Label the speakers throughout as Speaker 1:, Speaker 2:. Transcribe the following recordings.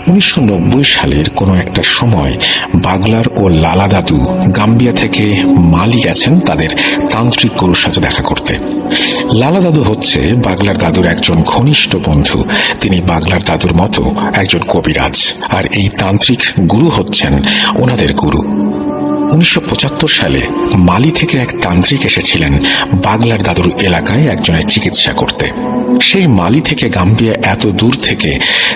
Speaker 1: 1990 সালের কোনো একটা সময় বাগলার ও লালা দাদু গাম্বিয়া থেকে মালি গেছেন তাদের তান্ত্রিক গুরুর সাথে দেখা করতে। লালা দাদু হচ্ছে বাগলার দাদুর একজন ঘনিষ্ঠ বন্ধু। তিনি বাগলার দাদুর মতো একজন কবিরাজ, আর এই তান্ত্রিক গুরু হচ্ছেন ওনাদের গুরু। 1975 সালে মালি থেকে এক তান্ত্রিক এসেছিলেন বাগলার দাদুর এলাকায় একজনের চিকিৎসা করতে। সেই মালি থেকে গাম্বিয়া এত দূর থেকে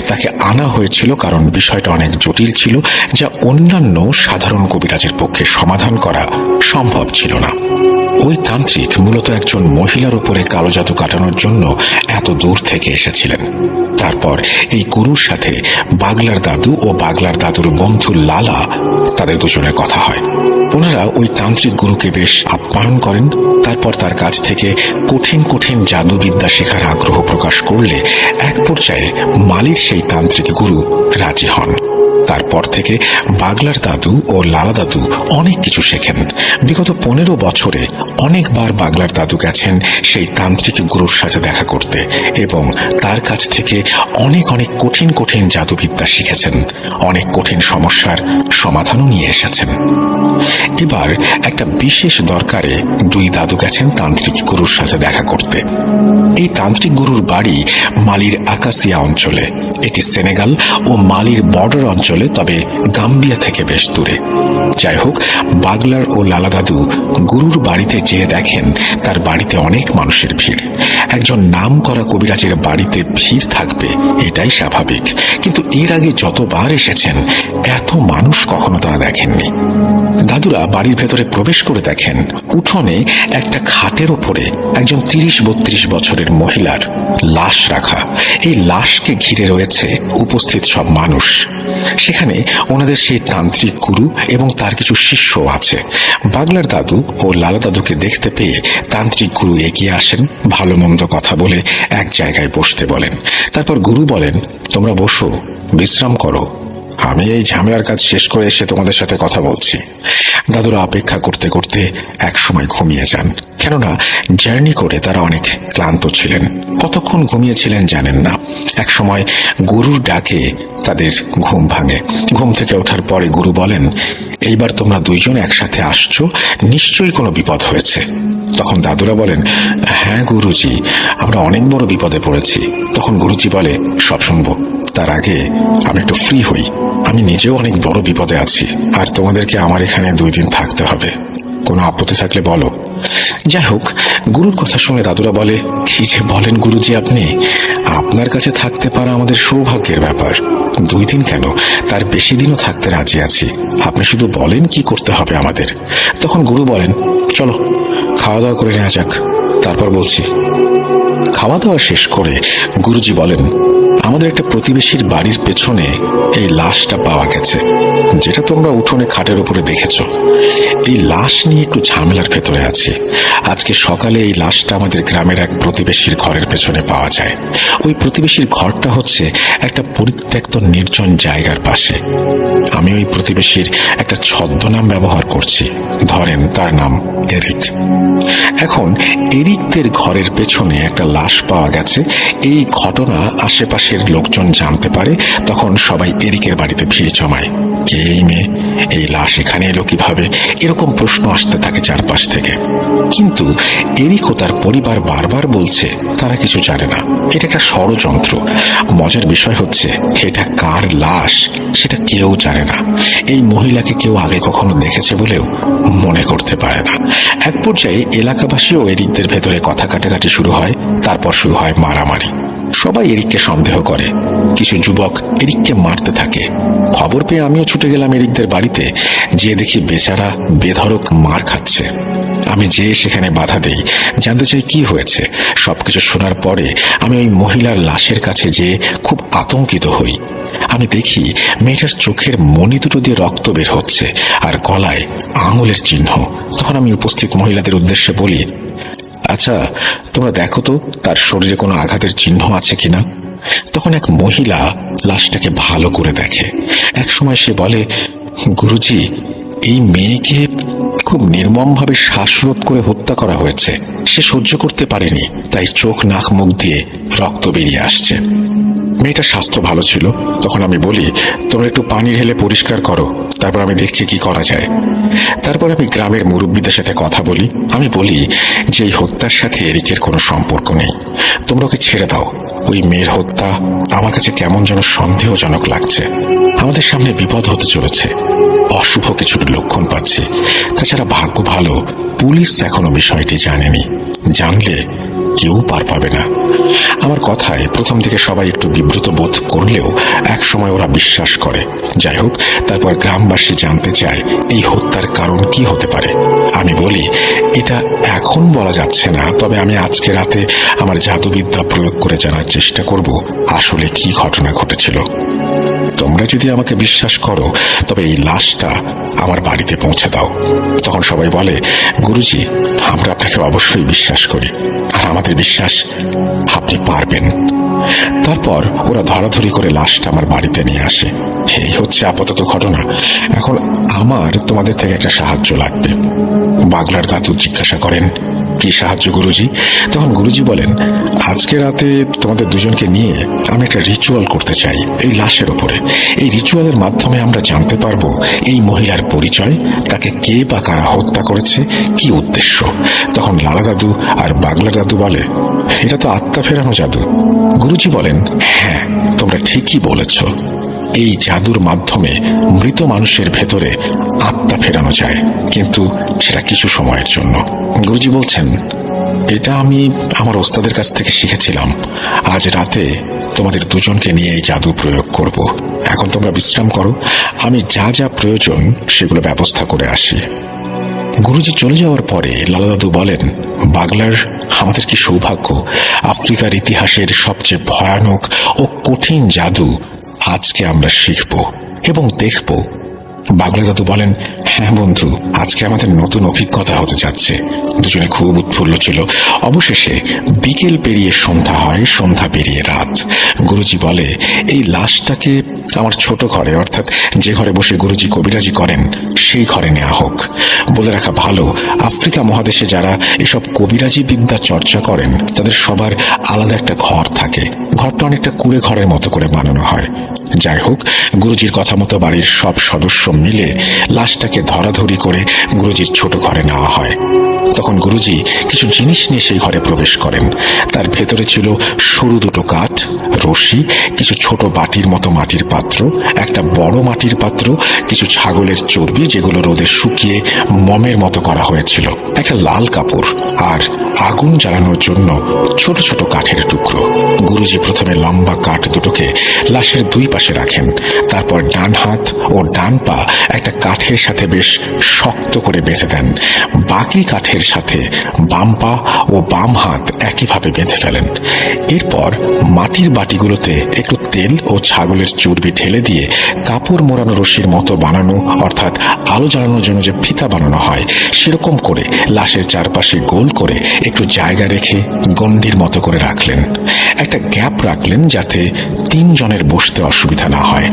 Speaker 1: তাকে আনা হয়েছিল কারণ বিষয়টা অনেক জটিল ছিল, যা অন্যান্য সাধারণ কবিরাজের পক্ষে সমাধান করা সম্ভব ছিল না। ওই তান্ত্রিক মূলত একজন মহিলার উপরে কালো জাদু কাটানোর জন্য এত দূর থেকে এসেছিলেন। তারপর এই গুরুর সাথে বাগলার দাদু ও বাগলার দাদুর বন্ধু লালা, তাদের দুজনের কথা হয়। ওনারা ওই তান্ত্রিক গুরুকে বেশ আপ্যায়ন করেন। তারপর তার কাছ থেকে কঠিন কঠিন জাদুবিদ্যা শেখার আগ্রহ প্রকাশ করলে এক পর্যায়ে মালির সেই তান্ত্রিক গুরু রাজি হন। তারপর থেকে বাগলার দাদু ও লালা দাদু অনেক কিছু শেখেন। বিগত 15 বছরে অনেকবার বাগলার দাদু গেছেন সেই তান্ত্রিক গুরুর সাথে দেখা করতে এবং তার কাছ থেকে অনেক অনেক কঠিন কঠিন জাদুবিদ্যা শিখেছেন, অনেক কঠিন সমস্যার সমাধানও নিয়ে এসেছেন। এবার একটা বিশেষ দরকারে দুই দাদু গেছেন তান্ত্রিক গুরুর সাথে দেখা করতে। এই তান্ত্রিক গুরুর বাড়ি মালির আকাসিয়া অঞ্চলে। এটি সেনেগাল ও মালির বর্ডার অঞ্চলে, তবে গাম্বিয়া থেকে বেশ দূরে। যাই হোক, বাগলার ও লালা দাদু গুরুর বাড়িতে যেয়ে দেখেন তার বাড়িতে অনেক মানুষের ভিড়। একজন নাম করা কবিরাজের বাড়িতে ভিড় থাকবে এটাই স্বাভাবিক, কিন্তু এর আগে যতবার এসেছেন এত মানুষ কখনো তারা দেখেননি। দাদুরা বাড়ির ভেতরে প্রবেশ করে দেখেন উঠোনে একটা খাটের ওপরে একজন 30-32 বছরের মহিলার লাশ রাখা। এই লাশকে ঘিরে রয়েছে উপস্থিত সব মানুষ। সেখানে ওনাদের সেই তান্ত্রিক গুরু এবং তার কিছু শিষ্যও আছে। বাগলার দাদু ও লালা দাদুকে দেখতে পেয়ে তান্ত্রিক গুরু এগিয়ে আসেন, ভালো মন্দ কথা বলে এক জায়গায় বসতে বলেন। তারপর গুরু বলেন, তোমরা বসো, বিশ্রাম করো, আমি এই ঝামেলার কাজ শেষ করে এসে তোমাদের সাথে কথা বলছি। দাদুরা অপেক্ষা করতে করতে এক সময় ঘুমিয়ে যান, কেননা জার্নি করে তারা অনেক ক্লান্ত ছিলেন। কতক্ষণ ঘুমিয়েছিলেন জানেন না। এক সময় গুরুর ডাকে তাদের ঘুম ভাঙে। ঘুম থেকে ওঠার পরে গুরু বলেন, এইবার তোমরা দুইজন একসাথে আসছো, নিশ্চয়ই কোনো বিপদ হয়েছে। তখন দাদুরা বলেন, হ্যাঁ গুরুজি, আমরা অনেক বড় বিপদে পড়েছি। তখন গুরুজি বলে, সব শুনবো, তার আগে আমি একটু ফ্রি হই। আমি নিজেও অনেক বড় বিপদে আছি, আর তোমাদেরকে আমার এখানে 2 দিন থাকতে হবে। কোনো আপত্তি থাকলে বলো। যাই হোক, গুরুর কথা শুনে দাদুরা বলে, কি যে বলেন গুরুজি আপনি, আপনার কাছে থাকতে পারা আমাদের সৌভাগ্যের ব্যাপার। 2 দিন কেন, তার বেশি দিনও থাকতে রাজি আছি। আপনি শুধু বলেন কি করতে হবে আমাদের। তখন গুরু বলেন, চলো খাওয়া দাওয়া করে নেওয়া যাক, তারপর বলছি। খাওয়া দাওয়া শেষ করে গুরুজি বলেন, আমাদের একটা প্রতিবেশীর বাড়ির পেছনে এই লাশটা পাওয়া গেছে, যেটা তোমরা উঠোনে খাটের উপরে দেখেছ। এই লাশ নিয়ে একটু ঝামেলার ভেতরে আছি। আজকে সকালে এই লাশটা আমাদের গ্রামের এক প্রতিবেশীর ঘরের পেছনে পাওয়া যায়। ওই প্রতিবেশীর ঘরটা হচ্ছে একটা পরিত্যক্ত নির্জন জায়গার পাশে। আমি ওই প্রতিবেশীর একটা ছদ্মনাম ব্যবহার করছি, ধরেন তার নাম এরিক। এখন এরিকদের ঘরের পেছনে একটা লাশ পাওয়া গেছে। এই ঘটনা আশেপাশের লোকজন জানতে পারে। তখন সবাই এরিকের বাড়িতে ভিড় জমায়। কে এই মেয়ে, এই লাশ এখানে এলো কিভাবে, এরকম প্রশ্ন আসতে থাকে চারপাশ থেকে। কিন্তু এরিক ও তার পরিবার বারবার বলছে তারা কিছু জানে না, এটা একটা ষড়যন্ত্র। মজার বিষয় হচ্ছে এটা কার লাশ সেটা কেউ জানে না। এই মহিলাকে কেউ আগে কখনো দেখেছে বলেও মনে করতে পারে না। এক পর্যায়ে এলাকাবাসী ও এরিকদের ভেতরে কথা কাটাকাটি শুরু হয়। তারপর শুরু হয় মারামারি। সবাই এরিককে সন্দেহ করে। কিছু যুবক এরিককে মারতে থাকে। খবর পেয়ে আমিও ছুটে গেলাম এরিকদের বাড়িতে। যেয়ে দেখি বেচারা বেধড়ক মার খাচ্ছে। আমি যেয়ে সেখানে বাধা দেই, জানতে চাই কি হয়েছে। সবকিছু শোনার পরে আমি ওই মহিলার লাশের কাছে যেয়ে খুব আতঙ্কিত হই। আমি দেখি মেয়েটার চোখের মণি দুটো দিয়ে রক্ত বের হচ্ছে আর গলায় আঙুলের চিহ্ন। তখন আমি উপস্থিত মহিলাদের উদ্দেশ্যে বলি, আচ্ছা তোমরা দেখো তো তার শরীরে কোনো আঘাতের চিহ্ন আছে কিনা। তখন এক মহিলা লাশটাকে ভালো করে দেখে। এক সময় সে বলে, গুরুজি, এই মেয়েকে খুব নির্মমভাবে শ্বাসরোধ করে হত্যা করা হয়েছে। সে সহ্য করতে পারেনি, তাই চোখ নাক মুখ দিয়ে রক্ত বেরিয়ে আসছে। মেয়েটার স্বাস্থ্য ভালো ছিল। তখন আমি বলি, তোমরা একটু পানি ঢেলে পরিষ্কার করো, তারপর আমি দেখছি কি করা যায়। তারপর আমি গ্রামের মুরব্বীদের সাথে কথা বলি। আমি বলি যে এই হত্যার সাথে এরিকের কোনো সম্পর্ক নেই, তোমরা ওকে ছেড়ে দাও। ওই মেয়ের হত্যা আমার কাছে কেমন যেন সন্দেহজনক লাগছে। আমাদের সামনে বিপদ হতে চলেছে, অশুভ কিছুর লক্ষণ পাচ্ছি। তাছাড়া ভাগ্য ভালো, পুলিশ এখনো বিষয়টি জানেনি, জানলে কেউ পার পাবে না। আমার কথায় প্রথম দিকে সবাই একটু বিব্রত বোধ করলেও এক সময় ওরা বিশ্বাস করে। যাই হোক, তারপর গ্রামবাসী জানতে চায় এই হত্যার কারণ কি হতে পারে। আমি বলি, এটা এখন বলা যাচ্ছে না, তবে আমি আজকে রাতে আমার জাদুবিদ্যা প্রয়োগ করে জানার চেষ্টা করব আসলে কি ঘটনা ঘটেছিল। তোমরা যদি আমাকে বিশ্বাস করো তবে এই লাশটা আমার বাড়িতে পৌঁছে দাও। তখন সবাই বলে, গুরুজি, আমরা আপনাকে অবশ্যই বিশ্বাস করি, আর আমাদের বিশ্বাস আপনি পারবেন। তারপর ওরা ধরাধরি করে লাশটা আমার বাড়িতে নিয়ে আসে। এই হচ্ছে আপাতত ঘটনা। এখন আমার তোমাদের থেকে একটা সাহায্য লাগবে। বাগলার দাদু জিজ্ঞাসা করেন, কি সাহায্য গুরুজি? তখন গুরুজি বলেন, আজকে রাতে তোমাদের দুজনকে নিয়ে আমি একটা রিচুয়াল করতে চাই এই লাশের ওপরে। এই রিচুয়ালের মাধ্যমে আমরা জানতে পারবো এই মহিলার পরিচয়, তাকে কে বা কারা হত্যা করেছে, কি উদ্দেশ্য। তখন লালা দাদু আর বাগলা দাদু বলে, এটা তো আত্মা ফেরানো জাদু। গুরুজি বলেন, হ্যাঁ, তোমরা ঠিকই বলেছ। এই জাদুর মাধ্যমে মৃত মানুষের ভেতরে আত্মা ফেরানো যায়, কিন্তু সেটা কিছু সময়ের জন্য। গুরুজি বলছেন, এটা আমি আমার ওস্তাদের কাছ থেকে শিখেছিলাম। আজ রাতে তোমাদের দুজনকে নিয়ে এই জাদু প্রয়োগ করব। এখন তোমরা বিশ্রাম করো, আমি যা যা প্রয়োজন সেগুলো ব্যবস্থা করে আসি। গুরুজি চলে যাওয়ার পরে লালা দাদু বলেন, বাগলার, আমাদের কি সৌভাগ্য। আফ্রিকার ইতিহাসের সবচেয়ে ভয়ানক ও কঠিন জাদু আজকে আমরা শিখব এবং দেখব। বাগলা দাদু বলেন, হ্যাঁ বন্ধু, আজকে আমাদের নতুন অভিজ্ঞতা হতে যাচ্ছে। দুজনে খুব উৎফুল্ল ছিল। অবশেষে বিকেল পেরিয়ে সন্ধ্যা হয়, সন্ধ্যা পেরিয়ে রাত। গুরুজি বলে, এই লাশটাকে আমার ছোট ঘরে, অর্থাৎ যে ঘরে বসে গুরুজি কবিরাজি করেন, সেই ঘরে নেওয়া হোক। বলে রাখা ভালো, আফ্রিকা মহাদেশে যারা এসব কবিরাজি বিদ্যা চর্চা করেন তাদের সবার আলাদা একটা ঘর থাকে। ঘরটা অনেকটা কুঁড়ে ঘরের মতো করে বানানো হয়। যাই হোক, গুরুজির কথা মতো বাড়ির সব সদস্য মিলে লাশটাকে ধরাধরি করে গুরুজির ছোট ঘরে নেওয়া হয়। তখন গুরুজি কিছু জিনিস নিয়ে সেই ঘরে প্রবেশ করেন। তার ভেতরে ছিল সরু দুটো কাঠ, রশি, কিছু ছোট বাটির মতো মাটির পাত্র, একটা বড় মাটির পাত্র, কিছু ছাগলের চর্বি যেগুলো রোদে শুকিয়ে মমের মতো করা হয়েছিল, একটা লাল কাপড়, আর আগুন জ্বালানোর জন্য ছোট ছোট কাঠের টুকরো। গুরুজি প্রথমে লম্বা কাঠ দুটোকে লাশের দুই পাশে রাখেন। তারপর ডান হাত ও ডান পা একটা কাঠের সাথে বেশ শক্ত করে বেঁধে দেন। বাকি কাঠের সাথে বাম পা ও বাম হাত একইভাবে বেঁধে ফেলেন। এরপর মাটির বাটিগুলোতে একটু তেল ও ছাগলের চর্বি ঢেলে দিয়ে কাপড় মোড়ানো রশির মতো বানানো, অর্থাৎ আলো জ্বালানোর জন্য যে ফিতা বানানো হয় সেরকম করে লাশের চারপাশে গোল করে একটু জায়গা রেখে গণ্ডির মতো করে রাখলেন। একটা গ্যাপ রাখলেন যাতে তিনজনের বসতে অসুবিধা না হয়।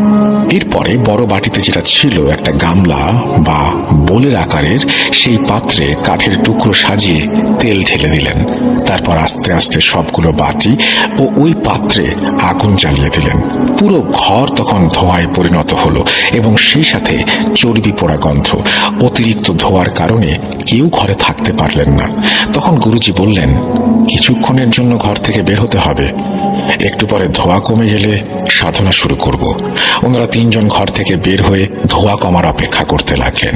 Speaker 1: এরপরে বড় বাটিতে যেটা ছিল একটা গামলা বা বোলের আকারের, সেই পাত্রে কাঠের টুকরো সাজিয়ে তেল ঢেলে দিলেন। তারপর আস্তে আস্তে সবগুলো বাটি ও ওই পাত্রে আগুন জ্বালিয়ে দিলেন। পুরো ঘর তখন ধোঁয়ায় পরিণত হলো এবং সেই সাথে চর্বি পোড়া গন্ধ। অতিরিক্ত ধোঁয়ার কারণে কেউ ঘরে থাকতে পারলেন না। তখন গুরুজি বললেন, কিছুক্ষণের জন্য ঘর থেকে বের হতে হবে, একটু পরে ধোঁয়া কমে গেলে সাধনা শুরু করব। ওনারা তিনজন ঘর থেকে বের হয়ে ধোঁয়া কমার অপেক্ষা করতে লাগলেন।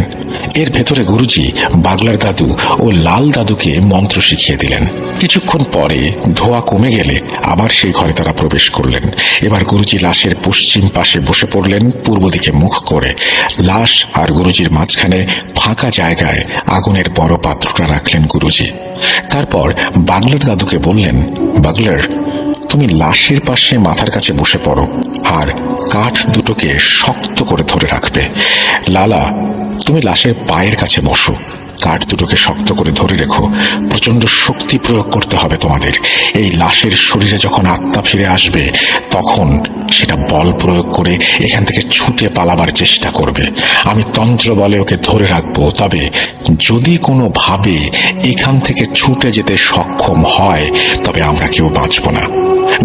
Speaker 1: এর ভেতরে গুরুজি বাগলার দাদু ও লাল দাদুকে মন্ত্র শিখিয়ে দিলেন। কিছুক্ষণ পরে ধোঁয়া কমে গেলে আবার সেই ঘরে তারা প্রবেশ করলেন। এবার গুরুজি লাশের পশ্চিম পাশে বসে পড়লেন, পূর্ব দিকে মুখ করে। লাশ আর গুরুজির মাঝখানে ফাঁকা জায়গায় আগুনের বড় পাত্রটা রাখলেন গুরুজি। তারপর বাগলার দাদুকে বললেন, বাগলার, তুমি লাশের পাশে মাথার কাছে বসে পড়ো আর কাঠ দুটোকে শক্ত করে ধরে রাখবে। লালা, তুমি লাশের পায়ের কাছে বসো। কাঠ দুটোকে শক্ত করে ধরে রেখো, প্রচন্ড শক্তি প্রয়োগ করতে হবে তোমাদের। এই লাশের শরীরে যখন আত্মা ফিরে আসবে তখন সেটা বল প্রয়োগ করে এখান থেকে ছুটে পালাবার চেষ্টা করবে। আমি তন্ত্র বলে ওকে ধরে রাখবো, তবে যদি কোনো ভাবে এখান থেকে ছুটে যেতে সক্ষম হয় তবে আমরা কেউ বাঁচব না।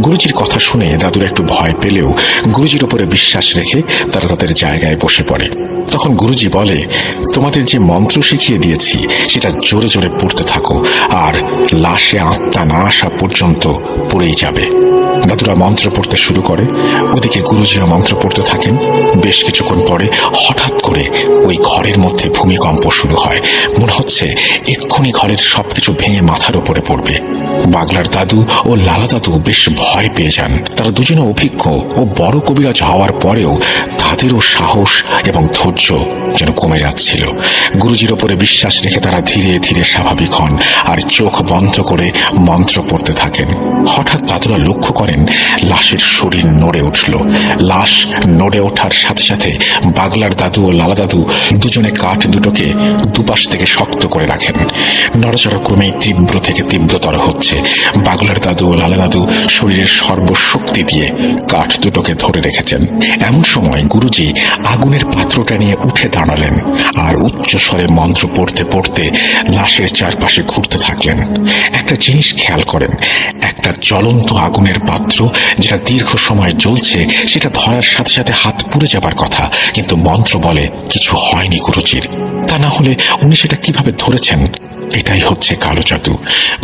Speaker 1: গুরুজির কথা শুনে দাদুর একটু ভয় পেলেও গুরুজির উপরে বিশ্বাস রেখে তারা তাদের জায়গায় বসে পড়ে। তখন গুরুজি বলে, তোমাদের যে মন্ত্র শিখিয়ে দিয়েছি সেটা জোরে জোরে পড়তে থাকো, আর লাশে আত্মা না আসা পর্যন্ত পড়েই যাবে। দাদুরা মন্ত্র পড়তে শুরু করে, ওদিকে গুরুজিও মন্ত্র পড়তে থাকেন। বেশ কিছুক্ষণ পরে হঠাৎ করে ওই ঘরের মধ্যে ভূমিকম্প শুরু হয়। মনে হচ্ছে এক্ষুনি ঘরের সবকিছু ভেঙে মাথার উপরে পড়বে। বাগলার দাদু ও লালা দাদু বেশ ভয় পেয়ে যান। তারা দুজনে অভিজ্ঞ ও বড় কবিরাজ হওয়ার পরেও তাদেরও সাহস এবং ধৈর্য যেন কমে যাচ্ছিল। গুরুজির ওপরে বিশ্বাস রেখে তারা ধীরে ধীরে স্বাভাবিক হন আর চোখ বন্ধ করে মন্ত্র পড়তে থাকেন। হঠাৎ দাদুরা লক্ষ্য করেন লাশের শরীর নড়ে উঠল। লাশ নড়ে ওঠার সাথে সাথে বাগলার দাদু ও লালা দাদু দুজনে কাঠ দুটোকে দুপাশ থেকে শক্ত করে রাখেন। নড়াচড়া ক্রমেই তীব্র থেকে তীব্রতর হচ্ছে। বাগলার দাদু ও লালা দাদু শরীরের সর্বশক্তি দিয়ে কাঠ দুটোকে ধরে রেখেছেন। এমন সময় গুরুজি আগুনের পাত্রটা নিয়ে উঠে দাঁড়ালেন আর উচ্চ স্বরে মন্ত্র পড়তে পড়তে লাশের চারপাশে ঘুরতে থাকলেন। একটা জিনিস খেয়াল করেন, একটা জ্বলন্ত আগুনের পাত্র যেটা দীর্ঘ সময় জ্বলছে সেটা ধরার সাথে সাথে হাত পুড়ে যাবার কথা, কিন্তু মন্ত্র বলে কিছু হয়নি গুরুজির। তা না হলে উনি সেটা কিভাবে ধরেছেন? এটাই হচ্ছে কালো জাদু।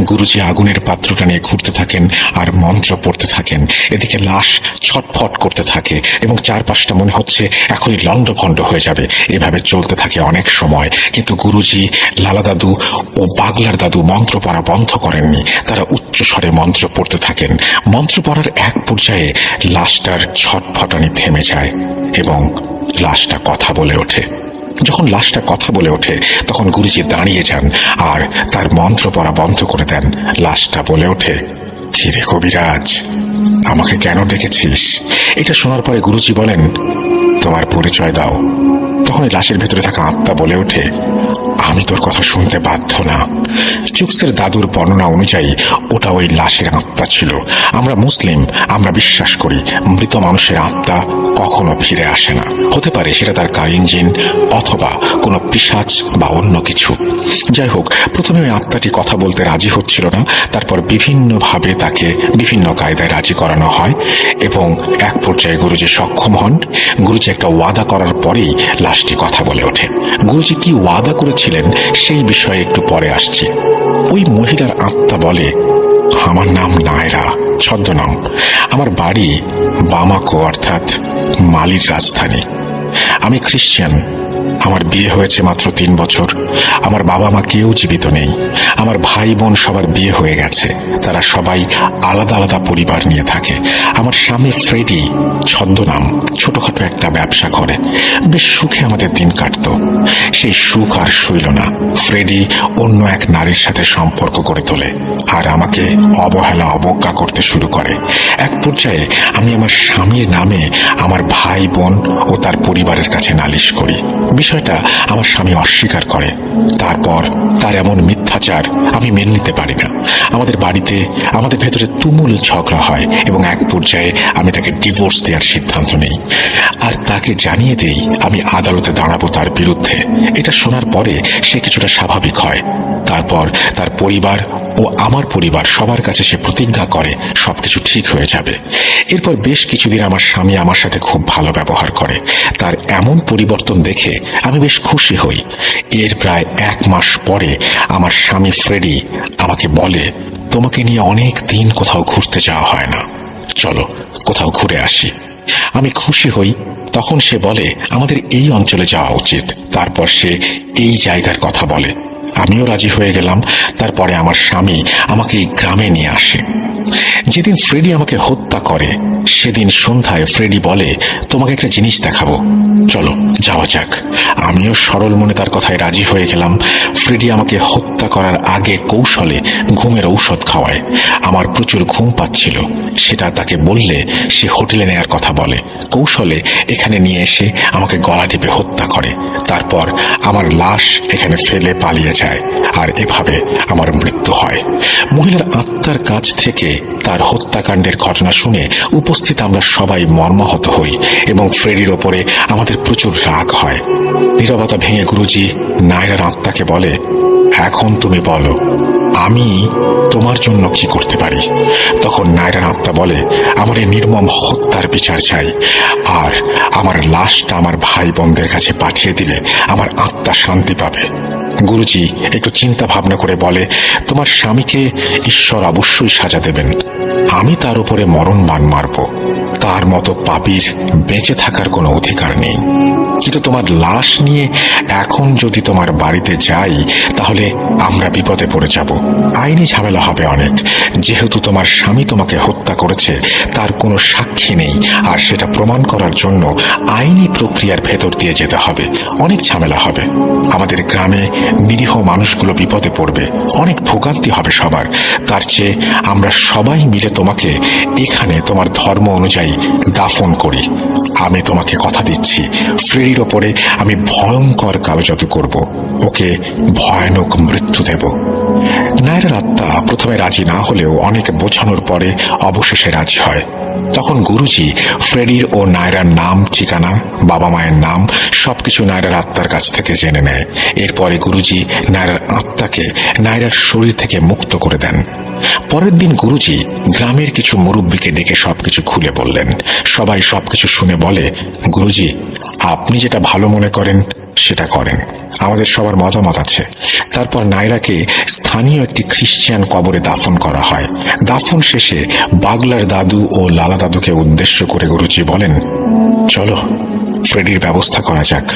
Speaker 1: গুরুজি আগুনের পাত্রটা নিয়ে ঘুরতে থাকেন আর মন্ত্র পড়তে থাকেন। এদিকে লাশ ছটফট করতে থাকে এবং চারপাশটা মনে হচ্ছে এখনই লণ্ডভণ্ড হয়ে যাবে। এভাবে চলতে থাকে অনেক সময়, কিন্তু গুরুজি, লালা দাদু ও বাগলার দাদু মন্ত্র পড়া বন্ধ করেননি। তারা উচ্চ স্বরে মন্ত্র পড়তে থাকেন। মন্ত্র পড়ার এক পর্যায়ে লাশটার ছটফটানি থেমে যায় এবং লাশটা কথা বলে ওঠে। যখন লাশটা কথা বলে ওঠে তখন গুরুজি দাঁড়িয়ে যান আর তার মন্ত্র পড়া বন্ধ করে দেন। লাশটা বলে ওঠে, কি রে কবিরাজ, আমাকে কেন ডেকেছিস? এটা শোনার পরে গুরুজি বলেন, তোমার পরিচয় দাও। তখন লাশের ভেতরে থাকা আত্মা বলে ওঠে, আমি তোর কথা শুনতে বাধ্য না। চুকসের দাদুর বর্ণনা অনুযায়ী ওটা ওই লাশের আত্মা ছিল। আমরা মুসলিম, আমরা বিশ্বাস করি মৃত মানুষের আত্মা কখনো ফিরে আসে না। হতে পারে সেটা তার কারিন জিন অথবা কোনো পিশাচ বা অন্য কিছু। যাই হোক, প্রথমে ওই আত্মাটি কথা বলতে রাজি হচ্ছিল না। তারপর বিভিন্নভাবে তাকে বিভিন্ন কায়দায় রাজি করানো হয় এবং এক পর্যায়ে গুরুজি সক্ষম হন। গুরুজি একটা ওয়াদা করার পরেই লাশটি কথা বলে ওঠে। গুরুজি কি ওয়াদা করেছিলেন সেই বিষয়ে একটু পরে আসছি। ওই মহিলার আত্মা বলে, আমার নাম নায়রা, ছদ্মনাম। আমার বাড়ি বামাকো, অর্থাৎ মালির রাজধানী। আমি খ্রিস্টান। আমার বিয়ে হয়েছে মাত্র 3 বছর। আমার বাবা মা কেউ জীবিত নেই। আমার ভাই বোন সবার বিয়ে হয়ে গেছে। তারা সবাই আলাদা আলাদা পরিবার নিয়ে থাকে। আমার স্বামী ফ্রেডি, ছদ্মনাম, ছোটখাটো একটা ব্যবসা করে। বেশ সুখে আমাদের দিন কাটতো। সেই সুখ আর সইল না। ফ্রেডি অন্য এক নারীর সাথে সম্পর্ক করে তোলে আর আমাকে অবহেলা অবজ্ঞা করতে শুরু করে। এক পর্যায়ে আমি আমার স্বামীর নামে আমার ভাই বোন ও তার পরিবারের কাছে নালিশ করি। বিষয়টা আমার স্বামী অস্বীকার করে। তারপর তার এমন মিথ্যাচার আমি মেনে নিতে পারি না। আমাদের বাড়িতে আমাদের ভেতরে তুমুল ঝগড়া হয় এবং এক পর্যায়ে আমি তাকে ডিভোর্স দেওয়ার সিদ্ধান্ত নেই আর তাকে জানিয়ে দেই আমি আদালতে দাঁড়াবো তার বিরুদ্ধে। এটা শোনার পরে সে কিছুটা স্বাভাবিক হয়। তারপর তার পরিবার ও আমার পরিবার সবার কাছে সে প্রতিজ্ঞা করে সবকিছু ঠিক হয়ে যাবে। এরপর বেশ কিছুদিন আমার স্বামী আমার সাথে খুব ভালো ব্যবহার করে। তার এমন পরিবর্তন দেখে আমি বেশ খুশি হই। এর প্রায় 1 মাস পরে আমার স্বামী ফ্রেডি আমাকে বলে, তোমাকে নিয়ে অনেক দিন কোথাও ঘুরতে যাওয়া হয় না, চলো কোথাও ঘুরে আসি। আমি খুশি হই। তখন সে বলে আমাদের এই অঞ্চলে যাওয়া উচিত। তারপর সে এই জায়গার কথা বলে। আমিও রাজি হয়ে গেলাম। তারপরে আমার স্বামী আমাকে এই গ্রামে নিয়ে আসে। যেদিন ফ্রেডি আমাকে হত্যা করে সেদিন সন্ধ্যায় ফ্রেডি বলে, তোমাকে একটা জিনিস দেখাবো, চলো যাওয়া যাক। আমিও সরল মনে তার কথায় রাজি হয়ে গেলাম। ফ্রেডি আমাকে হত্যা করার আগে কৌশলে ঘুমের ঔষধ খাওয়ায়। আমার প্রচুর ঘুম পাচ্ছিল, সেটা তাকে বললে সে হোটেলে নেয়ার কথা বলে। কৌশলে এখানে নিয়ে এসে আমাকে গলা টিপে হত্যা করে, তারপর আমার লাশ এখানে ফেলে পালিয়ে যায়, আর এভাবে আমার মৃত্যু হয়। মহিলার আত্মার কাছ থেকে তার হত্যাকাণ্ডের ঘটনা শুনে উপস্থিত আমরা সবাই মর্মাহত হই এবং ফ্রেডির ওপরে আমাদের প্রচুর রাগ হয়। নীরবতা ভেঙে গুরুজি নায়রার আত্মাকে বলে, এখন তুমি বলো আমি তোমার জন্য কি করতে পারি। তখন নায়রার আত্মা বলে, আমার এই নির্মম হত্যার বিচার চাই, আর আমার লাশটা আমার ভাই বোনদের কাছে পাঠিয়ে দিলে আমার আত্মা শান্তি পাবে। গুরুজি একটু চিন্তা ভাবনা করে বলে, তোমার স্বামীকে ঈশ্বর অবশ্যই সাজা দেবেন, আমি তার উপরে মরণ বাণ মারব, তার মতো পাপীর বেঁচে থাকার কোনো অধিকার নেই। কিন্তু তোমার লাশ নিয়ে এখন যদি তোমার বাড়িতে যাই তাহলে আমরা বিপদে পড়ে যাব, আইনি ঝামেলা হবে অনেক। যেহেতু তোমার স্বামী তোমাকে হত্যা করেছে তার কোনো সাক্ষী নেই, আর সেটা প্রমাণ করার জন্য আইনি প্রক্রিয়ার ভেতর দিয়ে যেতে হবে, অনেক ঝামেলা হবে। আমাদের গ্রামে নিরীহ মানুষগুলো বিপদে পড়বে, অনেক ভোগান্তি হবে সবার। তার চেয়ে আমরা সবাই মিলে তোমাকে এখানে তোমার ধর্ম অনুযায়ী দাফন করি। আমি তোমাকে কথা দিচ্ছি, ফ্রেডির ওপরে আমি ভয়ঙ্কর কালো জাদু করব, ওকে ভয়ানক মৃত্যু দেব। নায়রার আত্মা প্রথমে রাজি না হলেও অনেক বোঝানোর পরে অবশেষে রাজি হয়। তখন গুরুজি ফ্রেডির ও নায়রার নাম, ঠিকানা, বাবা মায়ের নাম সবকিছু নায়রার আত্মার কাছ থেকে জেনে নেয়। এরপরে গুরুজি নায়রার আত্মাকে নায়রার শরীর থেকে মুক্ত করে দেন। পরের দিন গুরুজি গ্রামের কিছু মুরব্বীকে ডেকে সবকিছু খুলে বললেন। সবাই সবকিছু শুনে বলে, গুরুজি আপনি যেটা ভালো মনে করেন সেটা করেন, আমাদের সবার মতামত আছে। তারপর নায়রাকে স্থানীয় একটি খ্রিস্টান কবরে দাফন করা হয়। দাফন শেষে বাগলার দাদু ও লালা দাদুকে উদ্দেশ্য করে গুরুজি বলেন, চলো ফ্রেডির ব্যবস্থা করা যাক।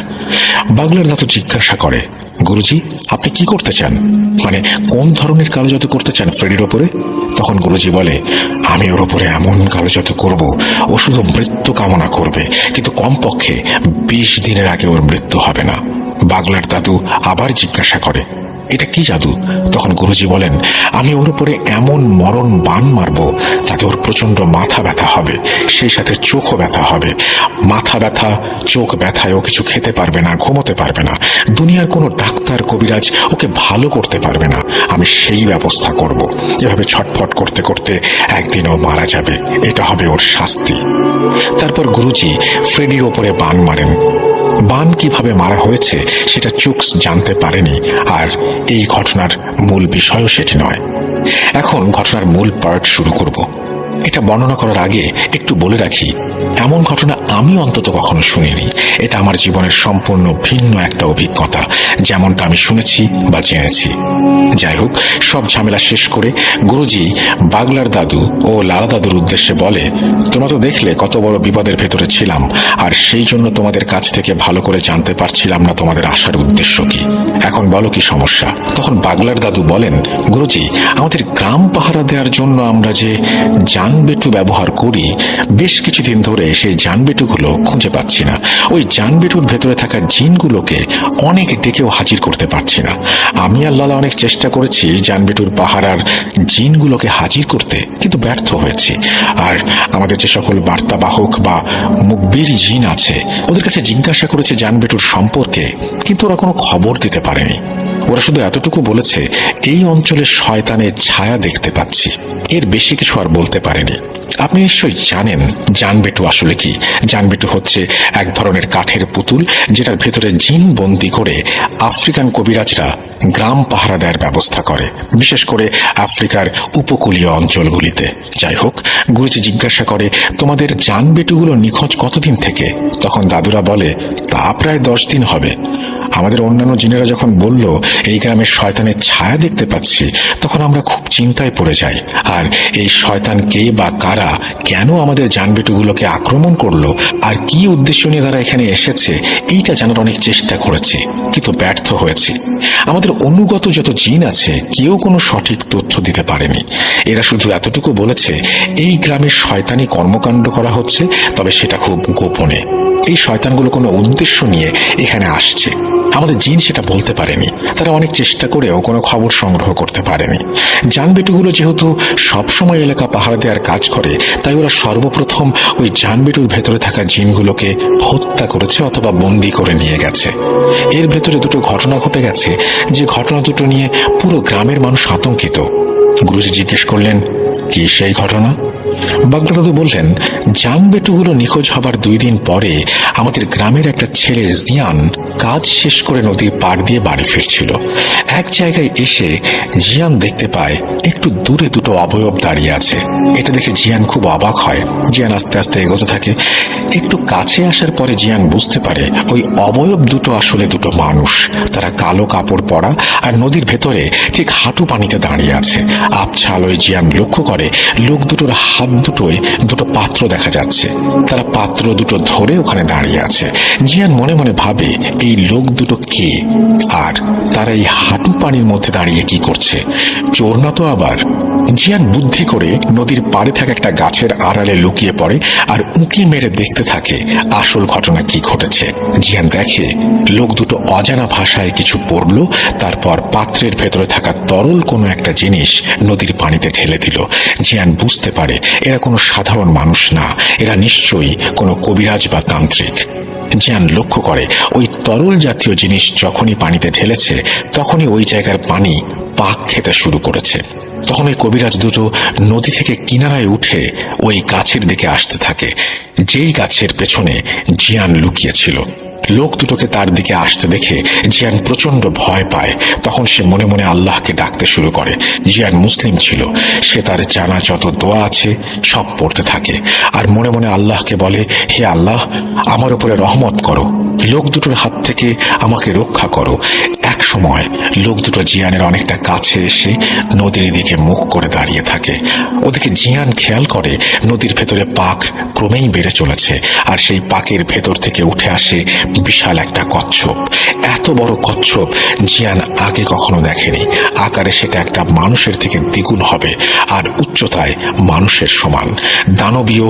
Speaker 1: বাগলার দাদু জিজ্ঞাসা করে, গুরুজি আপনি কি করতে চান, মানে কোন ধরনের কালো জাদু করতে চান ফ্রেডির ওপরে? তখন গুরুজি বলে, আমি ওর ওপরে এমন কালো জাদু করব ও শুধু মৃত্যু কামনা করবে, কিন্তু কমপক্ষে 20 দিনের আগে ওর মৃত্যু হবে না। বাগলার দাদু আবার জিজ্ঞাসা করে, এটা কি জাদু? তখন গুরুজি বলেন, আমি ওর উপরে এমন মরণ বাণ মারব তাতে ওর প্রচন্ড মাথা ব্যথা হবে, সেই সাথে চোখও ব্যথা হবে। মাথা ব্যথা, চোখ ব্যথায় ও কিছু খেতে পারবে না, ঘুমোতে পারবে না, দুনিয়ার কোনো ডাক্তার কবিরাজ ওকে ভালো করতে পারবে না। আমি সেই ব্যবস্থা করব। এভাবে ছটফট করতে করতে একদিন ও মারা যাবে, এটা হবে ওর শাস্তি। তারপর গুরুজি ফ্রেডির ওপরে বাণ মারেন। বাণ কিভাবে মারা হয়েছে সেটা চোখ জানতে পারেনি, আর এই ঘটনার মূল বিষয়ও সেটি নয়। এখন ঘটনার মূল পার্ট শুরু করব। এটা বর্ণনা করার আগে একটু বলে রাখি, এমন ঘটনা আমি অন্তত কখনো শুনিনি। এটা আমার জীবনের সম্পূর্ণ ভিন্ন একটা অভিজ্ঞতা, যেমনটা আমি শুনেছি বা জেনেছি। যাই হোক, সব ঝামেলা শেষ করে গুরুজি বাগলার দাদু ও লালা দাদুর উদ্দেশ্যে বলে, তোমরা তো দেখলে কত বড় বিপদের ভেতরে ছিলাম, আর সেই জন্য তোমাদের কাছ থেকে ভালো করে জানতে পারছিলাম না তোমাদের আসার উদ্দেশ্য কি। এখন বলো কি সমস্যা? তখন বাগলার দাদু বলেন, গুরুজি আমাদের গ্রাম পাহারা দেওয়ার জন্য আমরা যে জানবেটু ব্যবহার করি, বেশ কিছুদিন ধরে সেই জানবেটুগুলো খুঁজে পাচ্ছি না। ওই জানবেটুর ভেতরে থাকা জিনগুলোকে অনেক ডেকেও হাজির করতে পারছি না। আমি আর লালা অনেক চেষ্টা করেছি জানবেটুর পাহারার জিনগুলোকে হাজির করতে, কিন্তু ব্যর্থ হয়েছি। আর আমাদের যে সকল বার্তাবাহক বা মুখবির জিন আছে ওদের কাছে জিজ্ঞাসা করেছে জানবেটুর সম্পর্কে, কিন্তু ওরা কোনো খবর দিতে পারেনি। ওরা শুধু এতটুকু বলেছে এই অঞ্চলে শয়তানের ছায়া দেখতে পাচ্ছি, এর বেশি কিছু আর বলতে পারেনি। আপনি নিশ্চয়ই জানেন জানবেটু আসলে কি। জানবেটু হচ্ছে এক ধরনের কাঠের পুতুল, যেটার ভেতরে জিন বন্দি করে আফ্রিকান কবিরাজরা গ্রাম পাহারা দেওয়ার ব্যবস্থা করে, বিশেষ করে আফ্রিকার উপকূলীয় অঞ্চলগুলিতে। যাই হোক, গুরুজি জিজ্ঞাসা করে, তোমাদের জানবেটুগুলো নিখোঁজ কতদিন থেকে? তখন দাদুরা বলে, তা প্রায় 10 দিন হবে। আমাদের অন্যান্য জিনেরা যখন বলল এই গ্রামে শয়তানের ছায়া দেখতে পাচ্ছি, তখন আমরা খুব চিন্তায় পড়ে যাই। আর এই শয়তান কে বা কারা, কেন আমাদের জানবেটুগুলোকে আক্রমণ করলো, আর কি উদ্দেশ্য নিয়ে তারা এখানে এসেছে, এইটা জানার অনেক চেষ্টা করেছি, কিন্তু ব্যর্থ হয়েছি। আমাদের আমাদের অনুগত যত জিন আছে কেউ কোনো সঠিক তথ্য দিতে পারেনি। এরা শুধু এতটুকু বলেছে এই গ্রামে শয়তানি কর্মকাণ্ড করা হচ্ছে, তবে সেটা খুব গোপনে। এই শয়তানগুলো কোনো উদ্দেশ্য নিয়ে এখানে আসছে, আমাদের জিন সেটা বলতে পারেনি। তারা অনেক চেষ্টা করেও কোনো খবর সংগ্রহ করতে পারেনি। জানবেটুগুলো যেহেতু সবসময় এলাকা পাহারা দেওয়ার কাজ করে, তাই ওরা সর্বপ্রথম ওই জানবেটুর ভেতরে থাকা জিনগুলোকে হত্যা করেছে অথবা বন্দি করে নিয়ে গেছে। এর ভেতরে দুটো ঘটনা ঘটে গেছে, যে ঘটনা দুটো নিয়ে পুরো গ্রামের মানুষ আতঙ্কিত। গুরুজি জিজ্ঞেস করলেন, কি সেই ঘটনা? বাগলা দাদু বললেন, জানবেটুগুলো নিখোঁজ হবার 2 দিন পরে আমাদের গ্রামের একটা ছেলে জিয়ান কাজ শেষ করে নদীর পাড় দিয়ে বাড়ি ফিরছিল। এক জায়গায় এসে জিয়ান দেখতে পায় একটু দূরে দুটো অবয়ব দাঁড়িয়ে আছে। এটা দেখে জিয়ান খুব অবাক হয়। জিয়ান আস্তে আস্তে এগোতে থাকে। একটু কাছে আসার পরে জিয়ান বুঝতে পারে ওই অবয়ব দুটো আসলে দুটো মানুষ। তারা কালো কাপড় পরা আর নদীর ভেতরে ঠিক হাঁটু পানিতে দাঁড়িয়ে আছে। আবছা আলোয় জিয়ান লক্ষ্য করে লোক দুটোর হাত দুটোয় দুটো পাত্র দেখা যাচ্ছে। তারা পাত্র দুটো ধরে ওখানে দাঁড়িয়ে আছে। জিয়ান মনে মনে ভাবে, এই লোক দুটো কে, আর তারা এই হাঁটু পানির মধ্যে দাঁড়িয়ে কি করছে? চোর না তো আবার? জিয়ান বুদ্ধি করে নদীর পাড়ে থাকা একটা গাছের আড়ালে লুকিয়ে পড়ে আর উঁকি মেরে দেখতে থাকে আসল ঘটনা কি ঘটেছে। জিয়ান দেখে লোক দুটো অজানা ভাষায় কিছু পড়ল, তারপর পাত্রের ভেতরে থাকা তরল কোনো একটা জিনিস নদীর পানিতে ঢেলে দিল। জিয়ান বুঝতে পারে এরা কোনো সাধারণ মানুষ না, এরা নিশ্চয়ই কোনো কবিরাজ বা তান্ত্রিক। জিয়ান লক্ষ্য করে ওই তরল জাতীয় জিনিস যখনই পানিতে ঢেলেছে, তখনই ওই জায়গার পানি পাক খেতে শুরু করেছে। তখন ওই কবিরাজ দুটো নদী থেকে কিনারায় উঠে ওই গাছের দিকে আসতে থাকে, যেই গাছের পেছনে জিয়ান লুকিয়েছিল। লোক দুটোকে তার দিকে আসতে দেখে জিয়ান প্রচন্ড ভয় পায়। তখন সে মনে মনে আল্লাহকে ডাকতে শুরু করে। জিয়ান মুসলিম ছিল, সে তার জানা যত দোয়া আছে সব পড়তে থাকে আর মনে মনে আল্লাহকে বলে, হে আল্লাহ, আমার উপরে রহমত করো, লোক দুটোর হাত থেকে আমাকে রক্ষা করো। এক সময় লোক দুটো জিয়ানের অনেকটা কাছে এসে নদীর দিকে মুখ করে দাঁড়িয়ে থাকে। ওদিকে জিয়ান খেয়াল করে নদীর ভেতরে পাক ক্রমেই বেড়ে চলেছে, আর সেই পাকের ভেতর থেকে উঠে আসে বিশাল একটা কচ্ছপ। এত বড় কচ্ছপ জিয়ান আগে কখনো দেখেনি। আকারে সেটা একটা মানুষের থেকে দ্বিগুণ হবে আর উচ্চতায় মানুষের সমান। দানবীয়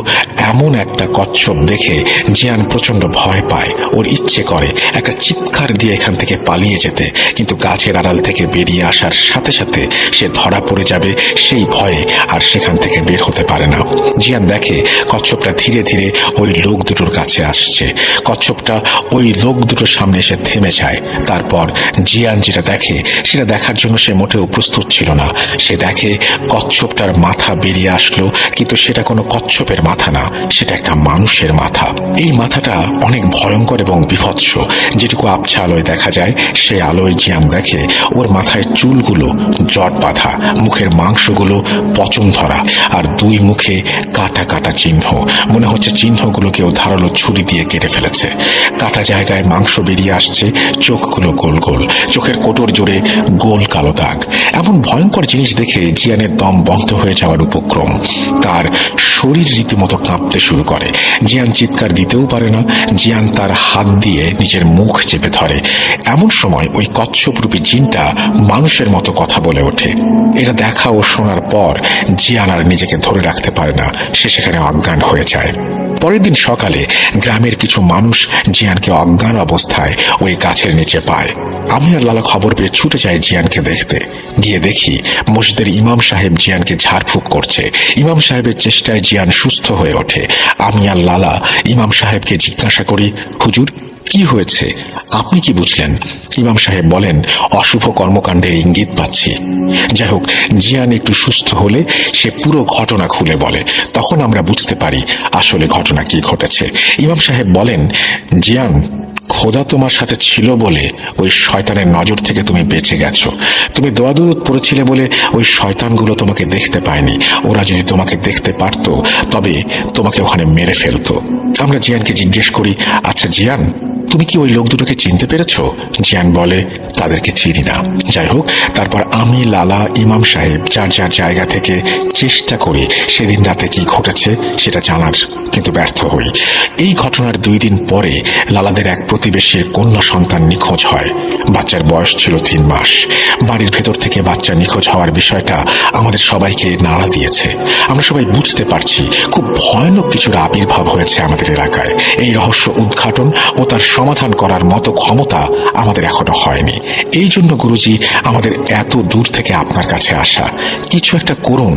Speaker 1: এমন একটা কচ্ছপ দেখে জিয়ান প্রচন্ড ভয় পায়। ওর ইচ্ছে করে একটা চিৎকার দিয়ে এখান থেকে পালিয়ে যেতে, কিন্তু গাছের আড়াল থেকে বেরিয়ে আসার সাথে সাথে সে ধরা পড়ে যাবে সেই ভয়ে আর সেখান থেকে বের হতে পারে না। জিয়ান দেখে কচ্ছপটা ধীরে ধীরে ওই লোক দুটোর কাছে আসছে। কচ্ছপটা ওই লোক দুটোর সামনে এসে থেমে যায়। তারপর জিয়ান যেটা দেখে সেটা দেখার জন্য সে মোটেও প্রস্তুত ছিল না। সে দেখে কচ্ছপটার মাথা বেরিয়ে আসলো, কিন্তু সেটা কোনো কচ্ছপের মাথা না, সেটা একটা মানুষের মাথা। এই মাথাটা অনেক ভয়ঙ্কর এবং বিভৎস। যেটুকু আবছা আলোয় দেখা যায় সে আলোয় জিয়ান দেখে ওর মাথায় চুলগুলো জট বাঁধা, মুখের মাংসগুলো পচন ধরা আর 2 মুখে কাটা কাটা চিহ্ন। মনে হচ্ছে চিহ্নগুলো কেউ ধারালো ছুরি দিয়ে কেটে ফেলেছে। কাটা জায়গায় মাংস বেরিয়ে আসছে, চোখগুলো গোল গোল, চোখের কোটর জুড়ে গোল কালো দাগ। এমন ভয়ঙ্কর জিনিস দেখে জিয়ানের দম বন্ধ হয়ে যাওয়ার উপক্রম। তার শরীর রীতিমতো কাঁপতে শুরু করে। জিয়ান চিৎকার দিতেও পারে না। জিয়ান তার হাত দিয়ে নিজের মুখ চেপে ধরে। এমন সময় ওই কচ্ছপরূপী জিনটা মানুষের মতো কথা বলে ওঠে। এটা দেখা ও শোনার পর জিয়ান আর নিজেকে ধরে রাখতে পারে না, সে সেখানে অজ্ঞান হয়ে যায়। পরের দিন সকালে গ্রামের কিছু মানুষ জিয়ানকে অজ্ঞান অবস্থায় ওই গাছের নিচে পায়। আমি আর লালা খবর পেয়ে ছুটে যাই জিয়ানকে দেখতে। গিয়ে দেখি মসজিদের ইমাম সাহেব জিয়ানকে ঝাড়ফুঁক করছে। ইমাম সাহেবের চেষ্টায় জিয়ান সুস্থ হয়ে ওঠে। আমি আর লালা ইমাম সাহেবকে জিজ্ঞাসা করি, হুজুর, কি হয়েছে? আপনি কি বুঝলেন? ইমাম সাহেব বলেন, অশুভ কর্মকাণ্ডের ইঙ্গিত পাচ্ছি। যাই হোক, জিয়ান একটু সুস্থ হলে সে পুরো ঘটনা খুলে বলে। তখন আমরা বুঝতে পারি আসলে ঘটনা কি ঘটেছে। ইমাম সাহেব বলেন, জিয়ান, খোদা তোমার সাথে ছিল বলে ওই শয়তানের নজর থেকে তুমি বেঁচে গেছো। তুমি দোয়া দুরূদ পড়েছিলে বলে ওই শয়তানগুলো তোমাকে দেখতে পায়নি। ওরা যদি তোমাকে দেখতে পারত তবে তোমাকে ওখানে মেরে ফেলতো। আমরা জিয়ানকে জিজ্ঞেস করি, আচ্ছা জিয়ান, তুমি কি ওই লোক দুটোকে চিনতে পেরেছো? জিয়ান বলে, তাদেরকে চিনি না। যাই হোক, তারপর আমি, লালা, ইমাম সাহেব যার যার জায়গা থেকে চেষ্টা করি সেদিন রাতে কি ঘটেছে সেটা জানার, কিন্তু ব্যর্থ হই। এই ঘটনার 2 দিন পরে লালাদের এক প্রতিবেশীর কন্যা সন্তান নিখোঁজ হয়। বাচ্চার বয়স ছিল 3 মাস। বাড়ির ভেতর থেকে বাচ্চা নিখোঁজ হওয়ার বিষয়টা আমাদের সবাইকে নাড়া দিয়েছে। আমরা সবাই বুঝতে পারছি খুব ভয়ানক কিছুর আবির্ভাব হয়েছে আমাদের এলাকায়। এই রহস্য উদ্ঘাটন ও তার সমাধান করার মতো ক্ষমতা আমাদের এখনো হয়নি। এই জন্য গুরুজি আমাদের এত দূর থেকে আপনার কাছে আসা। কিছু একটা করুন।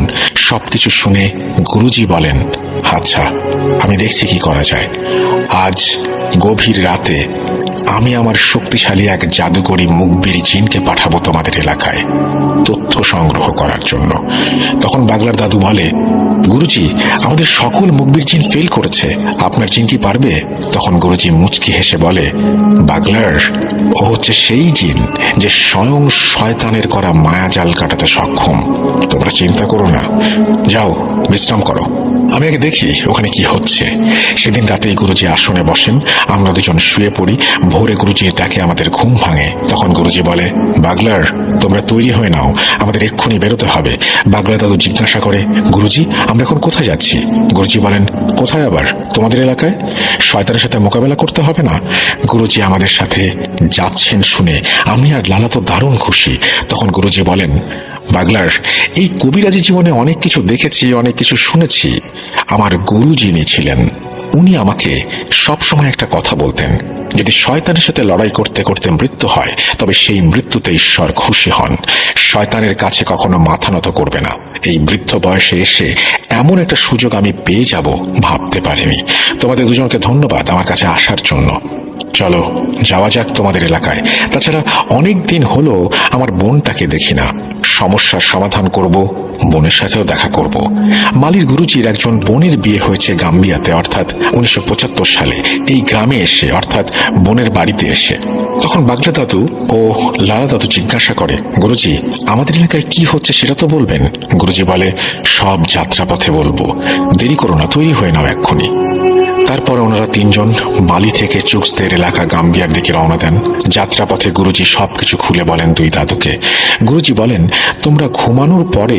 Speaker 1: সবকিছু শুনে গুরুজি বলেন, আচ্ছা আমি দেখছি কি করা যায়। আজ গভীর রাতে আমি আমার শক্তিশালী এক জাদুকরী মুখবির জিনকে পাঠাবো তোমাদের এলাকায় তথ্য সংগ্রহ করার জন্য। তখন বাগলার দাদু বলে, গুরুজি আমাদের সকল মুখবির জিন ফেল করেছে, আপনার জিন কি পারবে? তখন গুরুজি মুচকি হেসে বলে, বাগলার ও হচ্ছে সেই জিন যে স্বয়ং শয়তানের করা মায়াজাল কাটাতে সক্ষম। তোমরা চিন্তা করো না, যাও বিশ্রাম করো, আমি আগে দেখি ওখানে কি হচ্ছে। সেদিন রাতেই গুরুজি আসনে বসেন, আমরা দুজন শুয়ে পড়ি। ভোরে গুরুজির ডাকে আমাদের ঘুম ভাঙে। তখন গুরুজি বলে, বাগলার তোমরা তৈরি হয়ে নাও, আমাদের এক্ষুনি বেরোতে হবে। বাগলা দাদু জিজ্ঞাসা করে, গুরুজি আমরা এখন কোথায় যাচ্ছি? গুরুজি বলেন, কোথায় আবার? তোমাদের এলাকায়। শয়তানের সাথে মোকাবেলা করতে হবে না? গুরুজি আমাদের সাথে যাচ্ছেন শুনে আমি আর লালা তো দারুণ খুশি। তখন গুরুজি বলেন, বাগলার এই কবিরাজি জীবনে অনেক কিছু দেখেছি, অনেক কিছু শুনেছি। আমার গুরু যিনি ছিলেন উনি আমাকে সবসময় একটা কথা বলতেন, যদি শয়তানের সাথে লড়াই করতে করতে মৃত্যু হয় তবে সেই মৃত্যুতে ঈশ্বর খুশি হন। শয়তানের কাছে কখনো মাথা নত করবে না। এই বৃদ্ধ বয়সে এসে এমন একটা সুযোগ আমি পেয়ে যাব ভাবতে পারিনি। তোমাদের দুজনকে ধন্যবাদ আমার কাছে আসার জন্য। চলো যাওয়া যাক তোমাদের এলাকায়। তাছাড়া অনেক দিন হলো আমার বোনটাকে দেখি না। সমস্যার সমাধান করব, বোনের সাথেও দেখা করব। মালির গুরুজির একজন বোনের বিয়ে হয়েছে গাম্বিয়াতে, অর্থাৎ 1975 সালে এই গ্রামে এসে, অর্থাৎ বোনের বাড়িতে এসে। তখন বাগলা দাদু ও লালা দাদু জিজ্ঞাসা করে, গুরুজি আমাদের এলাকায় কি হচ্ছে সেটা তো বলবেন। গুরুজি বলে, সব যাত্রাপথে বলবো, দেরি করো না, তৈরি হয়ে নাও এক্ষুনি। তারপর ওনারা 3 জন বালি থেকে চুক্সদের এলাকা গাম্বিয়ার দিকে রওনা দেন। যাত্রাপথে গুরুজি সবকিছু খুলে বলেন 2 দাদুকে। গুরুজি বলেন, তোমরা ঘুমানোর পরে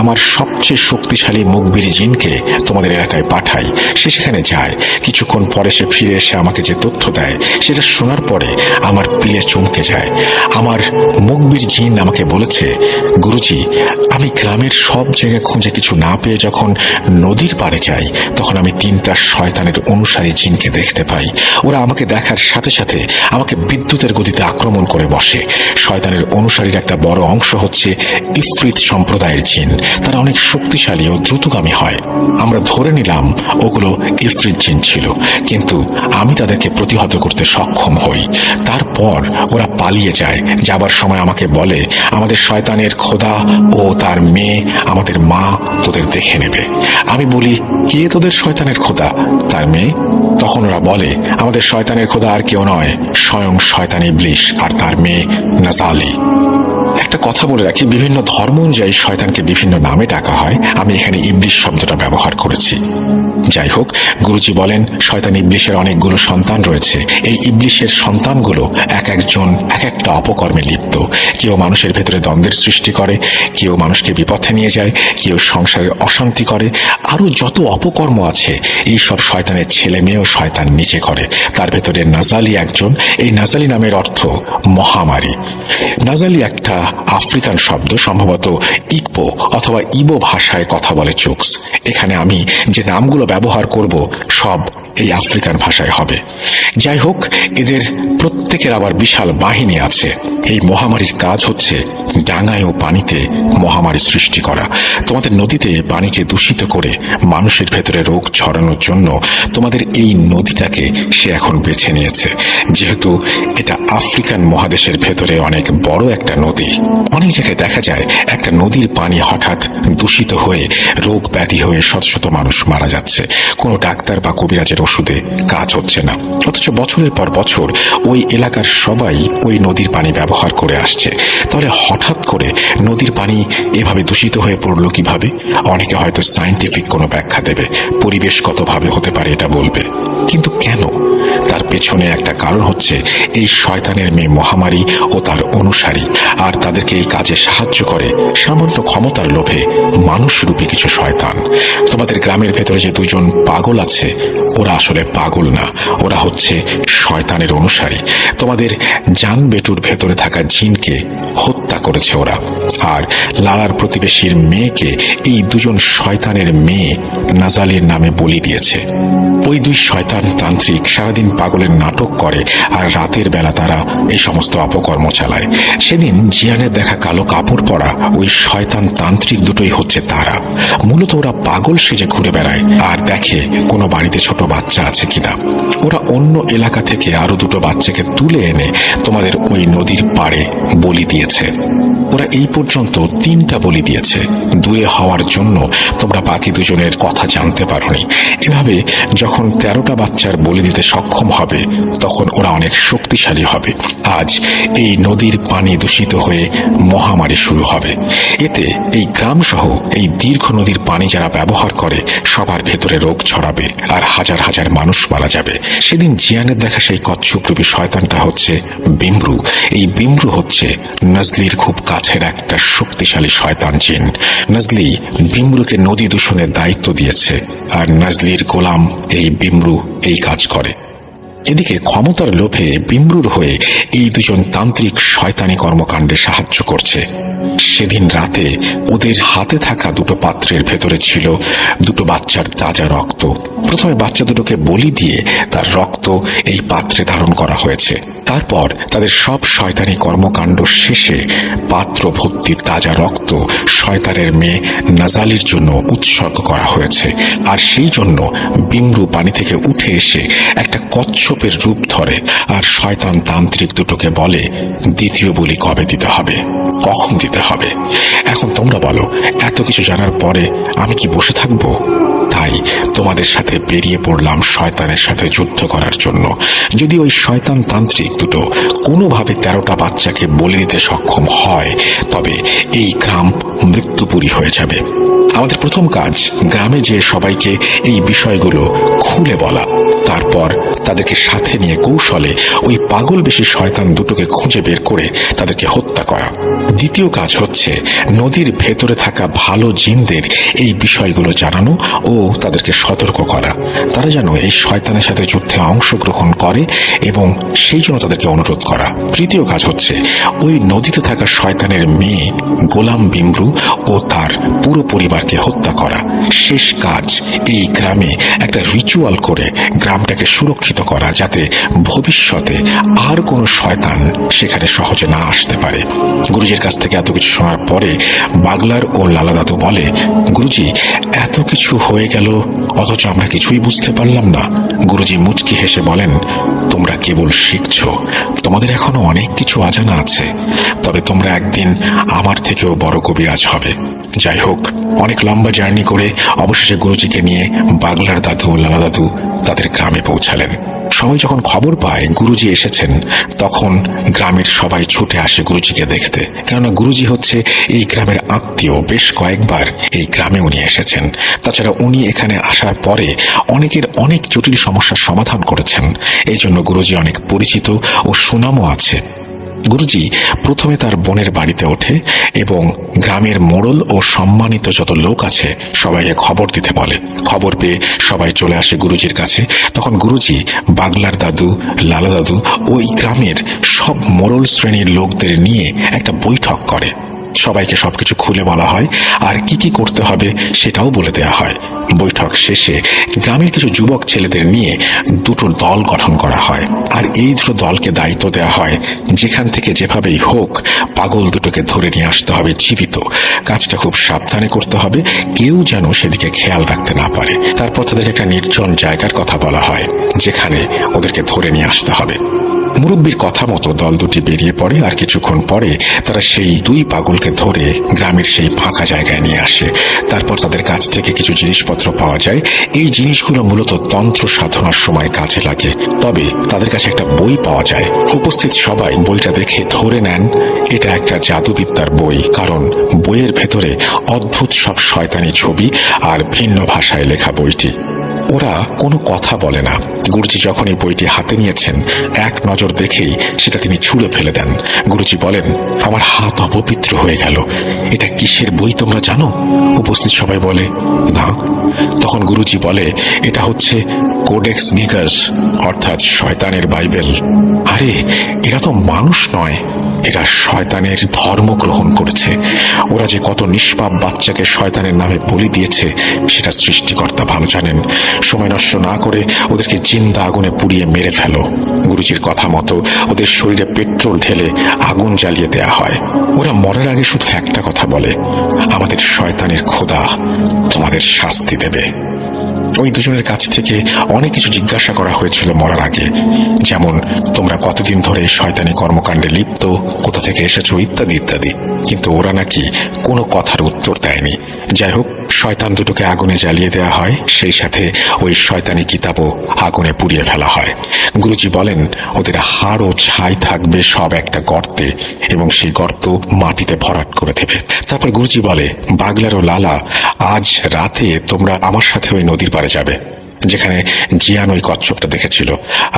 Speaker 1: আমার সবচেয়ে শক্তিশালী মুখবির জিনকে তোমাদের এলাকায় পাঠাই। সে সেখানে যায়, কিছুক্ষণ পরে সে ফিরে এসে আমাকে যে তথ্য দেয় সেটা শোনার পরে আমার পিলে চমকে যায়। আমার মুখবির জিন আমাকে বলেছে, গুরুজি আমি গ্রামের সব জায়গায় খুঁজে কিছু না পেয়ে যখন নদীর পাড়ে যাই তখন আমি 3টা শয়তানের অনুসারী জিনকে দেখতে পাই। ওরা আমাকে দেখার সাথে সাথে আমাকে বিদ্যুতের গতিতে আক্রমণ করে বসে। শয়তানের অনুসারীর একটা বড় অংশ হচ্ছে ইফরিত সম্প্রদায়ের জিন। তারা অনেক শক্তিশালী ও দ্রুতগামী হয়। আমরা ধরে নিলাম ওগুলো ইফরিত জিন ছিল, কিন্তু আমি তাদেরকে প্রতিহত করতে সক্ষম হই। তারপর ওরা পালিয়ে যায়। যাবার সময় আমাকে বলে, আমাদের শয়তানের খোদা ও তার মেয়ে, আমাদের মা তোদের দেখে নেবে। আমি বলি, কে তোদের শয়তানের খোদা, তার মেয়ে? তখন ওরা বলে, আমাদের শয়তানের খোদা আর কেউ নয়, স্বয়ং শয়তান ইবলিশ আর তার মেয়ে নাজালি। একটা কথা বলে রাখি, বিভিন্ন ধর্ম অনুযায়ী শয়তানকে বিভিন্ন নামে ডাকা হয়। আমি এখানে ইবলিশ শব্দটা ব্যবহার করেছি। যাই হোক, গুরুজি বলেন শয়তান ইবলিশের অনেকগুলো সন্তান রয়েছে। এই ইবলিশের সন্তানগুলো এক একজন এক একটা অপকর্মে লিপ্ত। কেউ মানুষের ভেতরে দ্বন্দ্বের সৃষ্টি করে, কেউ মানুষকে বিপথে নিয়ে যায়, কেউ সংসারের অশান্তি করে। আরো যত অপকর্ম আছে এই সব শয়তানের ছেলে মেয়েও শয়তান নিজে করে। তার ভেতরে নাজালি একজন। এই নাজালি নামের অর্থ মহামারী। নাজালি একটা আফ্রিকান শব্দ, সম্ভবত ইকবো অথবা ইবো ভাষায় কথা বলে চুক্স। এখানে আমি যে নামগুলো ব্যবহার করব সব এই আফ্রিকান ভাষায় হবে। যাই হোক, এদের প্রত্যেকের আবার বিশাল বাহিনী আছে। এই মহামারীর কাজ হচ্ছে ডাঙায় ও পানিতে মহামারী সৃষ্টি করা। তোমাদের নদীতে পানিকে দূষিত করে মানুষের ভেতরে রোগ ছড়ানোর জন্য তোমাদের এই নদীটাকে সে এখন বেছে নিয়েছে। যেহেতু এটা আফ্রিকান মহাদেশের ভেতরে অনেক বড় একটা নদী, অনেক জায়গায় দেখা যায় একটা নদীর পানি হঠাৎ দূষিত হয়ে রোগ ব্যাধি হয়ে শত শত মানুষ মারা যাচ্ছে। কোনো ডাক্তার বা কবিরাজের ওষুধে কাজ হচ্ছে না, অথচ বছরের পর বছর ওই এলাকার সবাই ওই নদীর পানি ব্যবহার ব্যবহার করে আসছে, তাহলে হঠাৎ করে নদীর পানি এভাবে দূষিত হয়ে পড়লো কিভাবে? অনেকে হয়তো সায়েন্টিফিক কোনো ব্যাখ্যা দেবে, পরিবেশগতভাবে হতে পারে এটা বলবে, কিন্তু কেন? তার পেছনে একটা কারণ হচ্ছে এই শয়তানের মেয়ে মহামারী ও তার অনুসারী, আর তাদেরকে এই কাজে সাহায্য করে সামান্য ক্ষমতার লোভে মানুষরূপী কিছু শয়তান। তোমাদের গ্রামের ভেতরে যে দুজন পাগল আছে, ওরা আসলে পাগল না, ওরা হচ্ছে শয়তানের অনুসারী। তোমাদের জান বেটুর ভেতরে থাকা জিনকে হত্যা করেছে ওরা, আর লালার প্রতিবেশীর মেয়েকে এই দুজন শয়তানের মেয়ে নাজালির নামে বলি দিয়েছে। ওই দুই শয়তান তান্ত্রিক সারাদিন পাগলের নাটক করে, আর রাতের বেলা তারা এই সমস্ত অপকর্ম চালায়। সেদিন জিয়ানের দেখা কালো কাপড় পরা ওই শয়তান তান্ত্রিক দুটোই হচ্ছে তারা। মূলত ওরা পাগল সেজে ঘুরে বেড়ায় আর দেখে কোনো বাড়িতে ছোট বাচ্চা আছে কিনা। ওরা অন্য এলাকা থেকে আরো দুটো বাচ্চাকে তুলে এনে তোমাদের ওই নদীর পাড়ে বলি দিয়েছে। ওরা এই পর্যন্ত 3টা বলি দিয়েছে। দূরে হওয়ার জন্য তোমরা বাকি দুজনের কথা জানতে পারোনি। এভাবে যখন 13টা বাচ্চার বলি দিতে সক্ষম হবে, তখন ওরা অনেক শক্তিশালী হবে। আজ এই নদীর পানি দূষিত হয়ে মহামারী শুরু হবে। এতে এই গ্রাম সহ এই দীর্ঘ নদীর পানি যারা ব্যবহার করে সবার ভেতরে রোগ ছড়াবে, আর হাজার হাজার মানুষ মারা যাবে। সেদিন জিয়ানের দেখা সেই কচ্ছপরূপী শয়তানটা হচ্ছে বিমরু। এই বিমরু হচ্ছে নজলির খুব কাছের একটা শক্তিশালী শয়তান জিন। নজলি বিমরুকে নদী দূষণের দায়িত্ব দিয়েছে, আর নজলির গোলাম এই বিমরু এই কাজ করে। এদিকে ক্ষমতার লোভে বিমরুর হয়ে এই দুজন তান্ত্রিক শয়তানি কর্মকাণ্ডে সাহায্য করছে। সেদিন রাতে ওদের হাতে থাকা দুটো পাত্রের ভেতরে ছিল দুটো বাচ্চার তাজা রক্ত। প্রথমে বাচ্চা দুটোকে বলি দিয়ে তার রক্ত এই পাত্রে ধারণ করা হয়েছে। তারপর তাদের সব শয়তানি কর্মকাণ্ড শেষে পাত্র ভর্তি তাজা রক্ত শয়তানের মেয়ে নাজালির জন্য উৎসর্গ করা হয়েছে। আর সেই জন্য বিমরু পানি থেকে উঠে এসে একটা কচ্ছপের রূপ ধরে, আর শয়তান তান্ত্রিক দুটোকে বলে দ্বিতীয় বলি কবে দিতে হবে, কখন দিতে হবে। এখন তোমরা বলো, এত কিছু জানার পরে আমি কি বসে থাকবো? তাই তোমাদের সাথে বেরিয়ে পড়লাম শয়তানের সাথে যুদ্ধ করার জন্য। যদি ওই শয়তান তান্ত্রিক দুটো কোনোভাবে 13টা বাচ্চাকে বলি দিতে সক্ষম হয়, তবে এই গ্রাম মৃত্যুপুরী হয়ে যাবে। আমাদের প্রথম কাজ গ্রামে যে সবাইকে এই বিষয়গুলো খুলে বলা, তারপর তাদেরকে সাথে নিয়ে কৌশলে ওই পাগল বেশি শয়তান দুটোকে খুঁজে বের করে তাদেরকে হত্যা করা। দ্বিতীয় কাজ হচ্ছে নদীর ভেতরে থাকা ভালো জিনদের এই বিষয়গুলো জানানো ও তাদেরকে সতর্ক করা, তারা যেন এই শয়তানের সাথে যুদ্ধে অংশগ্রহণ করে এবং সেই জন্য তাদেরকে অনুরোধ করা। তৃতীয় কাজ হচ্ছে ওই নদীতে থাকা শয়তানের মেয়ে গোলাম বিমরু ও তার পুরো পরিবারকে হত্যা করা। শেষ কাজ এই গ্রামে একটা রিচুয়াল করে গ্রামটাকে সুরক্ষিত করা, যাতে ভবিষ্যতে আর কোনো শয়তান সেখানে সহজে না আসতে পারে। গুরুজির কাছ থেকে এত কিছু শোনার পরে বাগলার ও লালা দাদু বলে, গুরুজি এত কিছু হয়ে গেল অথচ আমরা কিছুই বুঝতে পারলাম না। গুরুজি মুচকি হেসে বলেন, তোমরা কেবল শিখছো, তোমাদের এখনো অনেক কিছু অজানা আছে, তবে তোমরা একদিন আমার থেকেও বড় কবিরাজ হবে। যাই হোক, অনেক লম্বা জার্নি করে অবশেষে গুরুজিকে নিয়ে বাগলার দাদু ও লালা দাদু তাদের গ্রামে পৌঁছালেন। সবাই যখন খবর পায় গুরুজি এসেছেন, তখন গ্রামের সবাই ছুটে আসে গুরুজিকে দেখতে, কেননা গুরুজি হচ্ছে এই গ্রামের আত্মীয়। বেশ কয়েকবার এই গ্রামে উনি এসেছেন। তাছাড়া উনি এখানে আসার পরে অনেকের অনেক জটিল সমস্যার সমাধান করেছেন। এই জন্য গুরুজি অনেক পরিচিত ও সুনামও আছে। গুরুজি প্রথমে তার বোনের বাড়িতে ওঠে এবং গ্রামের মোড়ল ও সম্মানিত যত লোক আছে সবাইকে খবর দিতে বলে। খবর পেয়ে সবাই চলে আসে গুরুজির কাছে। তখন গুরুজি বাগলার দাদু, লালা দাদু ওই গ্রামের সব মোড়ল শ্রেণীর লোকদের নিয়ে একটা বৈঠক করে। সবাইকে সবকিছু খুলে বলা হয়, আর কি কি করতে হবে সেটাও বলে দেওয়া হয়। বৈঠক শেষে গ্রামের কিছু যুবক ছেলেদের নিয়ে দুটো দল গঠন করা হয়, আর এই দুটো দলকে দায়িত্ব দেওয়া হয় যেখান থেকে যেভাবেই হোক পাগল দুটোকে ধরে নিয়ে আসতে হবে জীবিত। কাজটা খুব সাবধানে করতে হবে, কেউ যেন সেদিকে খেয়াল রাখতে না পারে। তারপর তাদের একটা নির্জন জায়গার কথা বলা হয় যেখানে ওদেরকে ধরে নিয়ে আসতে হবে। মুরব্বীর কথা মতো দল দুটি বেরিয়ে পড়ে, আর কিছুক্ষণ পরে তারা সেই দুই পাগলকে ধরে গ্রামের সেই ফাঁকা জায়গায় নিয়ে আসে। তারপর তাদের কাছ থেকে কিছু জিনিসপত্র পাওয়া যায়। এই জিনিসগুলো মূলত তন্ত্র সাধনার সময় কাজে লাগে। তবে তাদের কাছে একটা বই পাওয়া যায়। উপস্থিত সবাই বইটা দেখে ধরে নেন এটা একটা জাদুবিদ্যার বই, কারণ বইয়ের ভেতরে অদ্ভুত সব শয়তানি ছবি আর ভিন্ন ভাষায় লেখা বইটি। ওরা কোনো কথা বলে না। গুরুজি যখন এই বইটি হাতে নিয়েছেন, এক নজর দেখেই সেটা তিনি ছুঁড়ে ফেলে দেন। গুরুজি বলেন, আমার হাত অপবিত্র হয়ে গেল। এটা কিসের বই তোমরা জানো? উপস্থিত সবাই বলে, না। তখন গুরুজি বলে, এটা হচ্ছে কোডেক্স গিগাস, অর্থাৎ শয়তানের বাইবেল। আরে এরা তো মানুষ নয়, এরা শয়তানের ধর্ম গ্রহণ করেছে। ওরা যে কত নিষ্পাপ বাচ্চাকে শয়তানের নামে বলি দিয়েছে সেটা সৃষ্টিকর্তা ভালো জানেন। সময় নষ্ট না করে ওদেরকে জিন্দা আগুনে পুড়িয়ে মেরে ফেলো। গুরুজির কথা মতো ওদের শরীরে পেট্রোল ঢেলে আগুন জ্বালিয়ে দেয়া হয়। ওরা মরার আগে শুধু একটা কথা বলে, আমাদের শয়তানের খোদা তোমাদের শাস্তি দেবে। ওই দুজনের কাছ থেকে অনেক কিছু জিজ্ঞাসা করা হয়েছিল মরার আগে, যেমন তোমরা কতদিন ধরে শয়তানি কর্মকাণ্ডে লিপ্ত, কোথা থেকে এসেছো, ইত্যাদি ইত্যাদি। কিন্তু ওরা নাকি কোনো কথার উত্তর দেয়নি। যাই হোক, শয়তান দুটোকে আগুনে জ্বালিয়ে দেওয়া হয়, সেই সাথে ওই শয়তানি কিতাবও আগুনে পুড়িয়ে ফেলা হয়। গুরুজি বলেন, ওদের হাড় ও ছাই থাকবে সব একটা গর্তে, এবং সেই গর্ত মাটিতে ভরাট করে দেবে। তারপর গুরুজি বলে, বাগলার ও লালা, আজ রাতে তোমরা আমার সাথে ওই নদীর পাড়ে যাবে যেখানে জিয়ান ওই কচ্ছপটা দেখেছিল।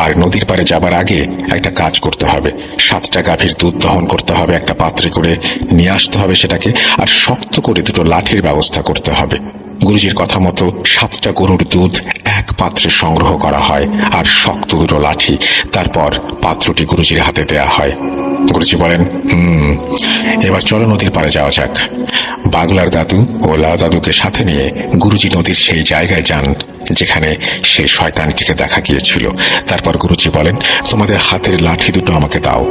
Speaker 1: আর নদীর পাড়ে যাবার আগে একটা কাজ করতে হবে। 7টা গাভীর দুধ দহন করতে হবে, একটা পাত্রে করে নিয়ে আসতে হবে সেটাকে, আর শক্ত করে দুটো লাঠির ব্যবস্থা করতে হবে। গুরুজির কথা মতো 7টা গরুর দুধ এক পাত্রে সংগ্রহ করা হয়, আর শক্ত দুটো লাঠি। তারপর পাত্রটি গুরুজির হাতে দেয়া হয়। গুরুজি বলেন, এবার চলো নদীর পাড়ে যাওয়া যাক। বাগলার দাদু ও লালা দাদুকে সাথে নিয়ে গুরুজি নদীর সেই জায়গায় যান যেখানে সেই শয়তানকে দেখা গিয়েছিল। তারপর গুরুজি বলেন, তোমাদের হাতের লাঠি দুটো আমাকে দাও।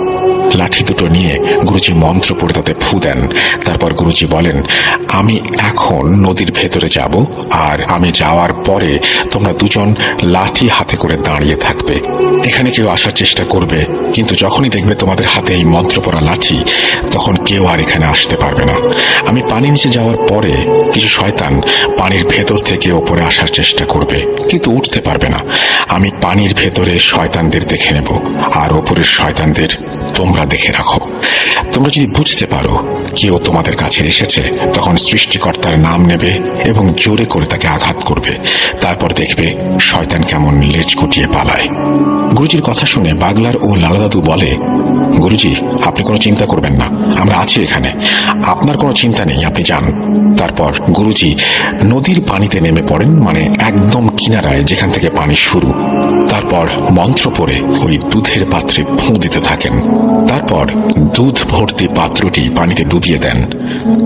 Speaker 1: লাঠি দুটো নিয়ে গুরুজি মন্ত্র পড়ে তাতে ফু দেন। তারপর গুরুজি বলেন, আমি এখন নদীর ভেতরে যাব, আর আমি যাওয়ার পরে তোমরা দুজন লাঠি হাতে করে দাঁড়িয়ে থাকবে। এখানে কেউ আসার চেষ্টা করবে, কিন্তু যখনই দেখবে তোমাদের হাতে এই মন্ত্র পড়া লাঠি, তখন কেউ আর এখানে আসতে পারবে না। আমি পানির নিচে যাওয়ার পরে কিছু শয়তান পানির ভেতর থেকে ওপরে আসার চেষ্টা করবে, কিন্তু উঠতে পারবে না। আমি পানির ভেতরে শয়তানদের দেখে নেব, আর ওপরের শয়তানদের তোমরা দেখে রাখো। তোমরা যদি বুঝতে পারো কেউ তোমাদের কাছে এসেছে, তখন সৃষ্টিকর্তার নাম নেবে এবং জোরে করে তাকে আঘাত করবে। তারপর দেখবে শয়তান কেমন লেজ গুটিয়ে পালায়। গুরুজির কথা শুনে বাগলার ও লালা দাদু বলে, গুরুজি আপনি কোনো চিন্তা করবেন না, আমরা আছি এখানে, আপনার কোনো চিন্তা নেই, আপনি যান। তারপর গুরুজি নদীর পানিতে নেমে পড়েন, মানে একদম কিনারায় যেখান থেকে পানি শুরু। তারপর মন্ত্র পড়ে ওই দুধের পাত্রে ফুঁ দিতে থাকেন। তারপর দুধ ভর্তি পাত্রটি পানিতে ডুবিয়ে দেন।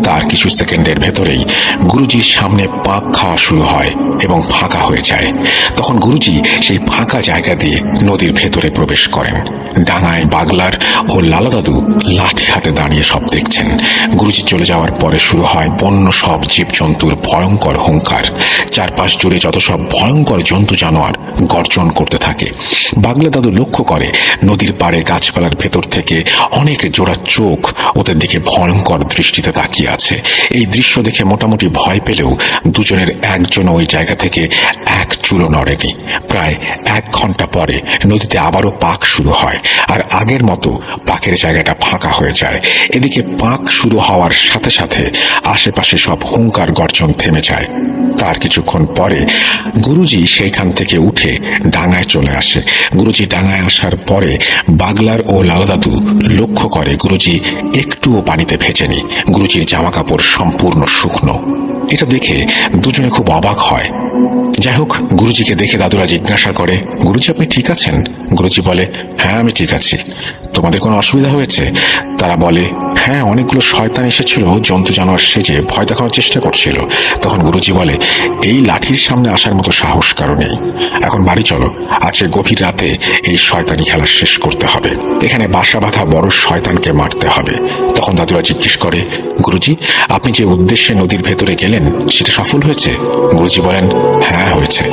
Speaker 1: তার কিছু সেকেন্ডের ভেতরেই গুরুজির সামনে পাক খাওয়া শুরু হয় এবং ফাঁকা হয়ে যায়। তখন গুরুজি সেই ফাঁকা জায়গা দিয়ে নদীর ভেতরে প্রবেশ করেন। ডাঙায় বাগলার ও লালা দাদু লাঠি হাতে দাঁড়িয়ে সব দেখছেন। গুরুজি চলে যাওয়ার পরে শুরু হয় বন্য সব জীবজন্তুর ভয়ঙ্কর হুঙ্কার। চারপাশ জুড়ে যত সব ভয়ঙ্কর জন্তু জানোয়ার গর্জন করতে থাকে। বাগলা দাদু লক্ষ্য করে নদীর পাড়ে গাছপালার ভেতর থেকে অনেক জোড়া চোখ ওদের দিকে ভয়ঙ্কর দৃষ্টিতে তাকিয়ে আছে। এই দৃশ্য দেখে মোটামুটি ভয় পেলেও দুজনের একজন ওই জায়গা থেকে এক চুলো নড়েনি। প্রায় 1 ঘন্টা পরে নদীতে আবারও পাক শুরু হয়, আর আগের মতো পাকের জায়গাটা ফাঁকা হয়ে যায়। এদিকে পাক শুরু হওয়ার সাথে সাথে আশেপাশে সব হুঙ্কার গর্জন থেমে যায়। তার কিছুক্ষণ পরে গুরুজি সেইখান থেকে উঠে ডাঙায় চলে আসে। গুরুজি ডাঙায় আসার পরে বাগলার ও লালা দাদু লক্ষ্য করে গুরুজি একটুও পানিতে ভেজেনি। গুরুজির জামা কাপড় সম্পূর্ণ শুকনো। এটা দেখে দুজনে খুব অবাক হয়। যাই হোক, গুরুজিকে দেখে দাদুরা জিজ্ঞাসা করে, গুরুজি আপনি ঠিক আছেন? গুরুজি বলে, হ্যাঁ আমি ঠিক আছি। তোমাদের কোনো অসুবিধা হয়েছে? তারা বলে, হ্যাঁ অনেকগুলো শয়তান এসেছিল জন্তু জানোয়ার সেজে ভয় দেখানোর চেষ্টা করছিল। তখন গুরুজি বলে, এই লাঠির সামনে আসার মতো সাহস কারো নেই। এখন বাড়ি চলো, আজকে গভীর রাতে এই শয়তানি খেলা শেষ করতে হবে। এখানে বাসা বাঁধা বড় শয়তানকে মারতে হবে। তখন দাদুরা জিজ্ঞেস করে, গুরুজি আপনি যে উদ্দেশ্যে নদীর ভেতরে গেলেন সেটা সফল হয়েছে? গুরুজি বলেন, হ্যাঁ হয়েছে।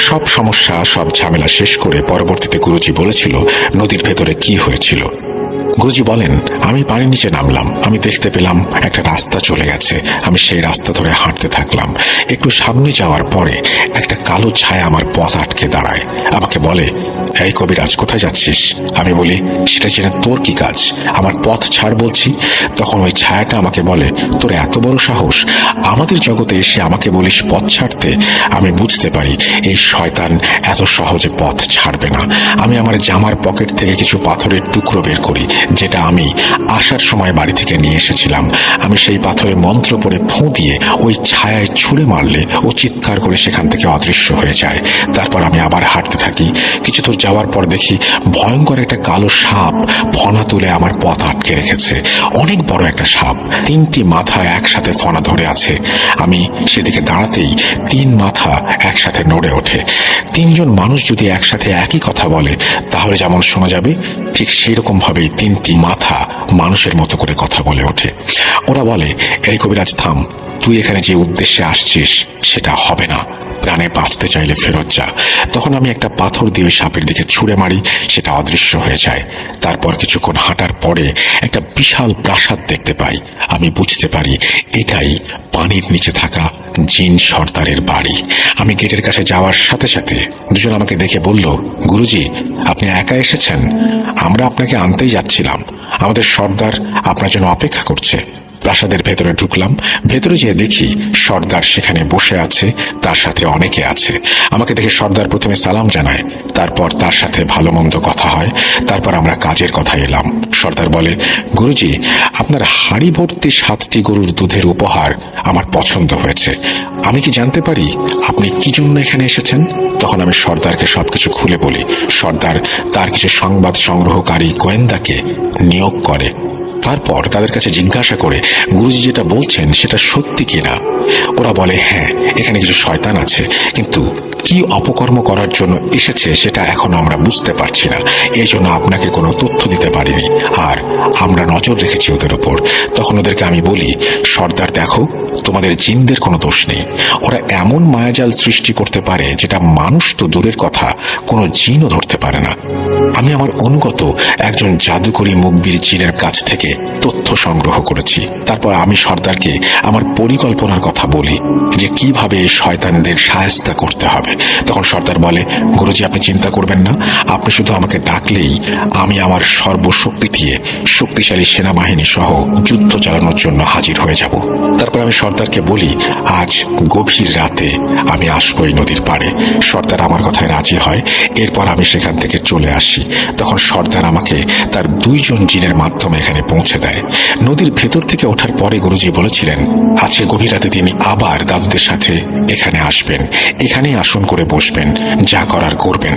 Speaker 1: সব সমস্যা, সব ঝামেলা শেষ করে পরবর্তীতে গুরুজি বলেছিল নদীর ভেতরে কি হয়েছিল। গুরুজি বলেন, আমি পানির নিচে নামলাম, আমি দেখতে পেলাম একটা রাস্তা চলে গেছে। আমি সেই রাস্তা ধরে হাঁটতে থাকলাম। একটু সামনে যাওয়ার পরে একটা কালো ছায়া আমার পথ আটকে দাঁড়ায়। আমাকে বলে, এই কবিরাজ, কোথায় যাচ্ছিস? আমি বলি, সেটা জেনে তোর কি কাজ? আমার পথ ছাড় বলছি। তখন ওই ছায়াটা আমাকে বলে, তোর এত বড় সাহস, আমাদের জগতে এসে আমাকে বলিস পথ ছাড়তে? আমি বুঝতে পারি এই শয়তান এত সহজে পথ ছাড়বে না। আমি আমার জামার পকেট থেকে কিছু পাথরের টুকরো বের করি, যেটা আমি আসার সময় বাড়ি থেকে নিয়ে এসেছিলাম। আমি সেই পাথরে মন্ত্র পড়ে ফোঁ দিয়ে ওই ছায়ায় ছুঁড়ে মারলে ও চিৎকার করে সেখান থেকে অদৃশ্য হয়ে যায়। তারপর আমি আবার হাঁটতে থাকি। কিছু দূর যাওয়ার পর দেখি ভয়ঙ্কর একটা কালো সাপ ফনা তুলে আমার পথ আটকে রেখেছে। অনেক বড় একটা সাপ, 3টি মাথা একসাথে ফনা ধরে আছে। আমি সেদিকে দাঁড়াতেই 3 মাথা একসাথে নড়ে ওঠে। 3জন মানুষ যদি একসাথে একই কথা বলে তাহলে যেমন শোনা যাবে, ঠিক সেরকম ভাবেই 3টি মাথা মানুষের মতো করে কথা বলে ওঠে। ওরা বলে, এই কবিরাজ থাম, তুই এখানে যে উদ্দেশ্যে আসছিস সেটা হবে না, প্রাণে বাঁচতে চাইলে ফেরত যা। তখন আমি একটা পাথর দিয়ে সাপের দিকে ছুঁড়ে মারি, সেটা অদৃশ্য হয়ে যায়। তারপর কিছুক্ষণ হাঁটার পরে একটা বিশাল প্রাসাদ দেখতে পাই। আমি বুঝতে পারি এটাই পানির নিচে থাকা জিন সর্দারের বাড়ি। আমি গেটের কাছে যাওয়ার সাথে সাথে দুজন আমাকে দেখে বলল, গুরুজি, আপনি একা এসেছেন? আমরা আপনাকে আনতেই যাচ্ছিলাম। আমাদের সর্দার আপনার জন্য অপেক্ষা করছে। প্রাসাদের ভেতরে ঢুকলাম। ভেতরে যেয়ে দেখি সর্দার সেখানে বসে আছে, তার সাথে অনেকে আছে। আমাকে দেখে সর্দার প্রথমে সালাম জানায়, তারপর তার সাথে ভালো মন্দ কথা হয়। তারপর আমরা কাজের কথা এলাম। সর্দার বলে, গুরুজি, আপনার হাড়ি ভর্তি 7টি গরুর দুধের উপহার আমার পছন্দ হয়েছে। আমি কি জানতে পারি আপনি কি জন্য এখানে এসেছেন? তখন আমি সর্দারকে সবকিছু খুলে বলি। সর্দার তার কিছু সংবাদ সংগ্রহকারী গোয়েন্দাকে নিয়োগ করে। তারপর তাদের কাছে জিজ্ঞাসা করে গুরুজি যেটা বলছেন সেটা সত্যি কিনা। ওরা বলে, হ্যাঁ, এখানে কিছু শয়তান আছে, কিন্তু কি অপকর্ম করার জন্য এসেছে সেটা এখনো আমরা বুঝতে পারছি না। এই জন্য আপনাকে কোনো তথ্য দিতে পারিনি, আর আমরা নজর রেখেছি ওদের ওপর। তখন ওদেরকে আমি বলি, সর্দার দেখো, তোমাদের জিনদের কোনো দোষ নেই। ওরা এমন মায়াজাল সৃষ্টি করতে পারে যেটা মানুষ তো দূরের কথা, কোনো জিনও ধরতে পারে না। আমি আমার অনুগত একজন জাদুকরী মুখবির জিনের কাছ থেকে তথ্য সংগ্রহ করেছি। তারপর আমি সর্দারকে আমার পরিকল্পনার কথা বলি যে কিভাবে এই শয়তানদের শায়েস্তা করতে হবে। তখন সর্দার বলে, গুরুজি, আপনি চিন্তা করবেন না, আপনি শুধু আমাকে ডাকলেই আমি আমার সর্বশক্তি দিয়ে শক্তিশালী সেনাবাহিনী সহ যুদ্ধ চালানোর জন্য হাজির হয়ে যাব। তারপর আমি সর্দারকে বলি, আজ গভীর রাতে আমি আসবো এই নদীর পাড়ে। সর্দার আমার কথায় রাজি হয়। এরপর আমি সেখান থেকে চলে আসি। তখন সর্দার আমাকে তার 2 জন জিনের মাধ্যমে এখানে পৌঁছে দেয়। নদীর ভেতর থেকে ওঠার পরে গুরুজি বলেছিলেন, আজকে গভীর রাতে তিনি আবার দাদুদের সাথে এখানে আসবেন, এখানেই আসন করে বসবেন, যা করার করবেন।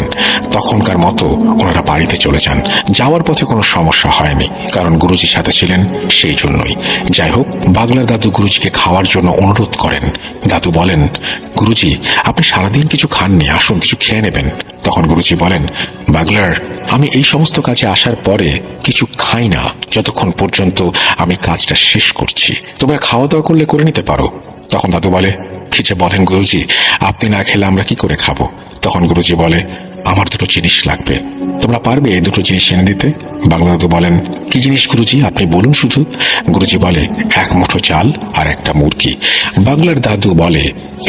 Speaker 1: তখনকার মতো ওনারা বাড়িতে চলে যান। যাওয়ার পথে কোনো সমস্যা হয়নি, কারণ গুরুজির সাথে ছিলেন সেই জন্যই। যাই হোক, বাগলার দাদু গুরুজিকে খাওয়ার জন্য অনুরোধ করেন। দাদু বলেন, গুরুজি, আপনি সারাদিন কিছু খাননি, আসুন কিছু খেয়ে নেবেন। তখন গুরুজি বলেন, বাগলার, আমি এই সমস্ত কাজে আসার পরে কিছু খাই না যতক্ষণ পর্যন্ত আমি কাজটা শেষ করছি। তোমরা খাওয়া দাওয়া করলে করে নিতে পারো। তখন দাদু বলে, কি যে বলেন গুরুজি, আপনি না খেলে আমরা কি করে খাবো? তখন গুরুজি বলে, আমার 2টো জিনিস লাগবে, তোমরা পারবে এই 2টো জিনিস এনে দিতে? বাংলা দাদু বলেন, কি জিনিস গুরুজি, আপনি বলুন শুধু। গুরুজি বলে, 1 মুঠো চাল আর একটা মুরগি। বাংলার দাদু বলে,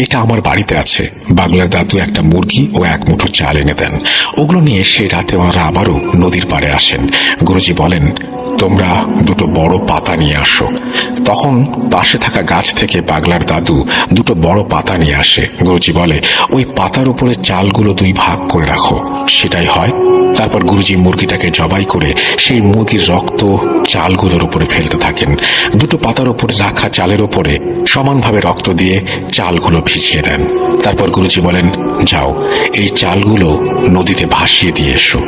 Speaker 1: এটা আমার বাড়িতে আছে। বাংলার দাদু একটা মুরগি ও 1 মুঠো চাল এনে দেন। ওগুলো নিয়ে সেই রাতে ওনারা আবারও নদীর পাড়ে আসেন। গুরুজি বলেন, তোমরা 2টো বড় পাতা নিয়ে আসো। তখন পাশে থাকা গাছ থেকে বাগলার দাদু 2টো বড় পাতা নিয়ে আসে। গুরুজি বলে, ওই পাতার উপরে চালগুলো 2 ভাগ করে রাখো। সেটাই হয়। তারপর গুরুজি মুরগিটাকে জবাই করে সেই মুরগির রক্ত চালগুলোর উপরে ফেলতে থাকেন। 2টো পাতার উপরে রাখা চালের উপরে সমানভাবে রক্ত দিয়ে চালগুলো ভিজিয়ে দেন। তারপর গুরুজি বলেন, যাও, এই চালগুলো নদীতে ভাসিয়ে দিয়ে এসো।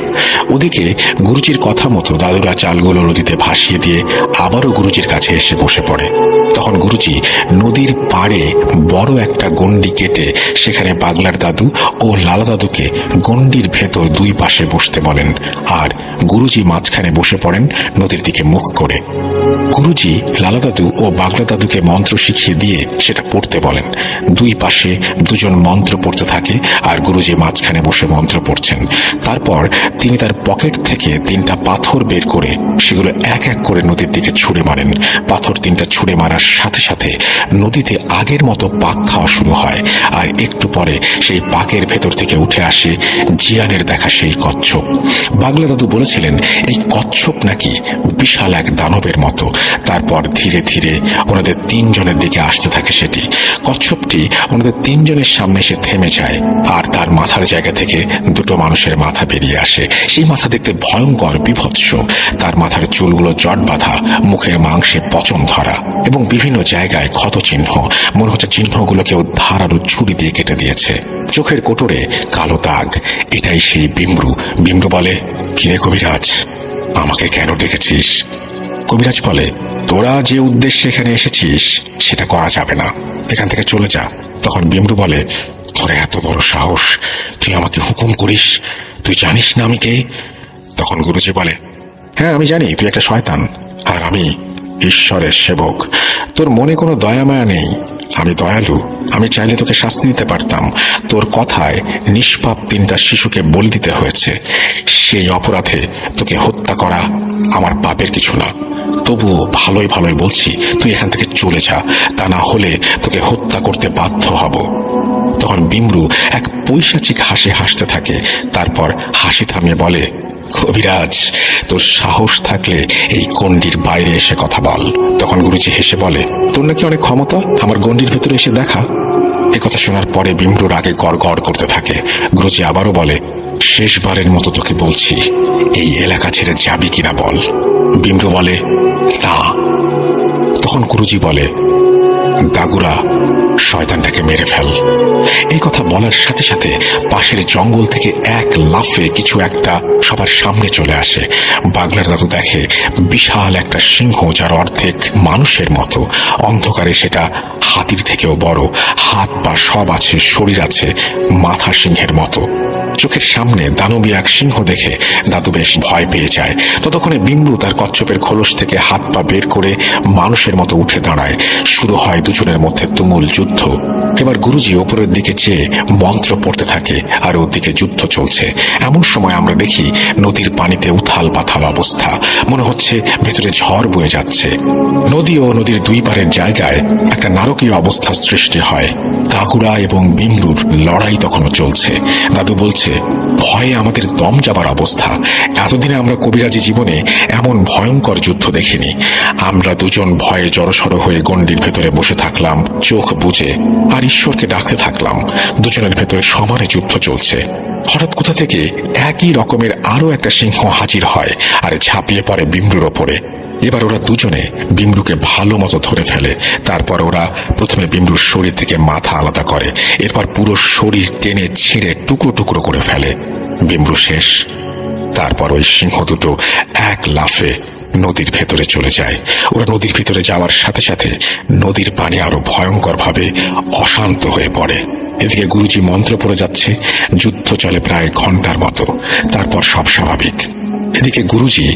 Speaker 1: ওদিকে গুরুজির কথা মতো দাদুরা চালগুলো নদীতে ভাসিয়ে দিয়ে আবারও গুরুজির কাছে এসে বসে পড়ে। তখন তখন গুরুজি নদীর পাড়ে বড় একটা গণ্ডি কেটে সেখানে পাগলার দাদু ও লালা দাদুকে গণ্ডির ভেতর দুই পাশে বসতে বলেন, আর গুরুজি মাঝখানে বসে পড়েন নদীর দিকে মুখ করে। গুরুজি লালা দাদু ও বাগলা দাদুকে মন্ত্র শিখিয়ে দিয়ে সেটা পড়তে বলেন। দুই পাশে দুজন মন্ত্র পড়তে থাকে আর গুরুজি মাঝখানে বসে মন্ত্র পড়ছেন। তারপর তিনি তার পকেট থেকে 3টা পাথর বের করে সেগুলো এক এক করে নদীর দিকে ছুঁড়ে মারেন। পাথর 3টা ছুঁড়ে মারার সাথে সাথে নদীতে আগের মতো পাক খাওয়া শুরু হয়, আর একটু পরে সেই পাকের ভেতর থেকে উঠে আসে জিয়ানের দেখা সেই কচ্ছপ। বাগলা দাদু বলেছিলেন এই কচ্ছপ নাকি বিশাল এক দানবের মতো। তারপর ধীরে ধীরে ওনাদের 3 জনের দিকে আসতে থাকে সেটি। কচ্ছপটি ওনাদের 3 জনের সামনে এসে থেমে যায়, আর তার মাথার জায়গা থেকে 2টো মানুষের মাথা বেরিয়ে আসে। সেই মাথা দেখতে ভয়ঙ্কর, বিভৎস। তার মাথার চুলগুলো জট বাঁধা, মুখের মাংসে পচন ধরা এবং বিভিন্ন জায়গায় ক্ষত চিহ্ন। মনে হচ্ছে চিহ্নগুলো কেউ ধারালো ছুরি দিয়ে কেটে দিয়েছে। চোখের কোটরে কালো দাগ। এটাই সেই বিমরু। বিমরু বলে, কিরে কবিরাজ, আমাকে কেন ডেকেছিস? কবিরাজ বলে, তোরা যে উদ্দেশ্যে এখানে এসেছিস সেটা করা যাবে না, এখান থেকে চলে যা। তখন বিমরু বলে, তোর এত বড় সাহস, তুই আমাকে হুকুম করিস? তুই জানিস না আমি কে? তখন গুরুজি বলে, হ্যাঁ আমি জানি তুই একটা শয়তান, আর আমি ঈশ্বরের সেবক। তোর মনে কোনো দয়া মায়া নেই। আমি দয়ালু, আমি চাইলে তোকে শাস্তি দিতে পারতাম। তোর কথায় নিষ্পাপ 3টা শিশুকে বলি দিতে হয়েছে। সেই অপরাধে তোকে হত্যা করা আমার পাপের কিছু না। তবুও ভালোই ভালোই বলছি, তুই এখান থেকে চলে যা, তা না হলে তোকে হত্যা করতে বাধ্য হব। তখন বিমরু এক পৈশাচিক হাসি হাসতে থাকে। তারপর হাসি থামিয়ে বলে, কবিরাজ, তোর সাহস থাকলে এই গণ্ডির বাইরে এসে কথা বল। তখন গুরুজি হেসে বলে, তোর নাকি অনেক ক্ষমতা, আমার গণ্ডির ভেতরে এসে দেখা। একথা শোনার পরে বিমরুর আগে গড়গড় করতে থাকে। গুরুজি আবারও বলে, শেষবারের মতো তোকে বলছি, এই এলাকা ছেড়ে যাবি কিনা বল। বিমরু বলে, না। তখন গুরুজি বলে, দাগুরা, শয়তানটাকে মেরে ফেল। এই কথা বলার সাথে সাথে পাশের জঙ্গল থেকে এক লাফে কিছু একটা সবার সামনে চলে আসে। বাগলার দাদু দেখে বিশাল একটা সিংহ, যার অর্ধেক মানুষের মতো। অন্ধকারে সেটা হাতির থেকেও বড়। হাত পা সব আছে, শরীর আছে মাথা সিংহের মতো। চোখের সামনে দানবী এক সিংহ দেখে দাদু বেশ ভয় পেয়ে যায়। ততক্ষণে বিমরু তার কচ্ছপের খোলস থেকে হাত পা বের করে মানুষের মতো উঠে দাঁড়ায়। শুরু হয় দুজনের মধ্যে তুমুল যুদ্ধ। এবার গুরুজি ওপরের দিকে চেয়ে মন্ত্র পড়তে থাকে, আর ওর দিকে যুদ্ধ চলছে। এমন সময় আমরা দেখি নদীর পানিতে উথাল পাথাল অবস্থা। মনে হচ্ছে ভেতরে ঝড় বয়ে যাচ্ছে। নদী ও নদীর 2 পারের জায়গায় একটা নারকীয় অবস্থার সৃষ্টি হয়। দাগুরা এবং বিমরুর লড়াই তখনও চলছে। দাদু বলছে, ভয়ে আমাদের দম যাবার অবস্থা। এতদিনে আমরা কবিরাজি জীবনে এমন ভয়ঙ্কর যুদ্ধ দেখিনি। আমরা দুজন ভয়ে জড়সড় হয়ে গণ্ডির ভেতরে বসে থাকলাম, চোখ বুজে, আর ঈশ্বরকে ডাকতে থাকলাম। দুজনের ভেতরে সমানে যুদ্ধ চলছে। হঠাৎ কোথা থেকে একই রকমের আরো একটা সিংহ হাজির হয় আর ঝাঁপিয়ে পড়ে বিমরুর ওপরে। এবার ওরা দুজনে বিমরুকে ভালো মতো ধরে ফেলে। তারপর ওরা প্রথমে বিমরুর শরীর থেকে মাথা আলাদা করে, এরপর পুরো শরীর টেনে ছিঁড়ে টুকরো টুকরো করে ফেলে। বিমরু শেষ। তারপর ওই সিংহ দুটো এক লাফে নদীর ভেতরে চলে যায়। ওরা নদীর ভিতরে যাওয়ার সাথে সাথে নদীর পানি আরো ভয়ঙ্কর ভাবে অশান্ত হয়ে পড়ে। এদিকে গুরুজি মন্ত্র পড়ে যাচ্ছে। যুদ্ধ চলে প্রায় ঘন্টার মতো। তারপর সব স্বাভাবিক। এদিকে গুরুজি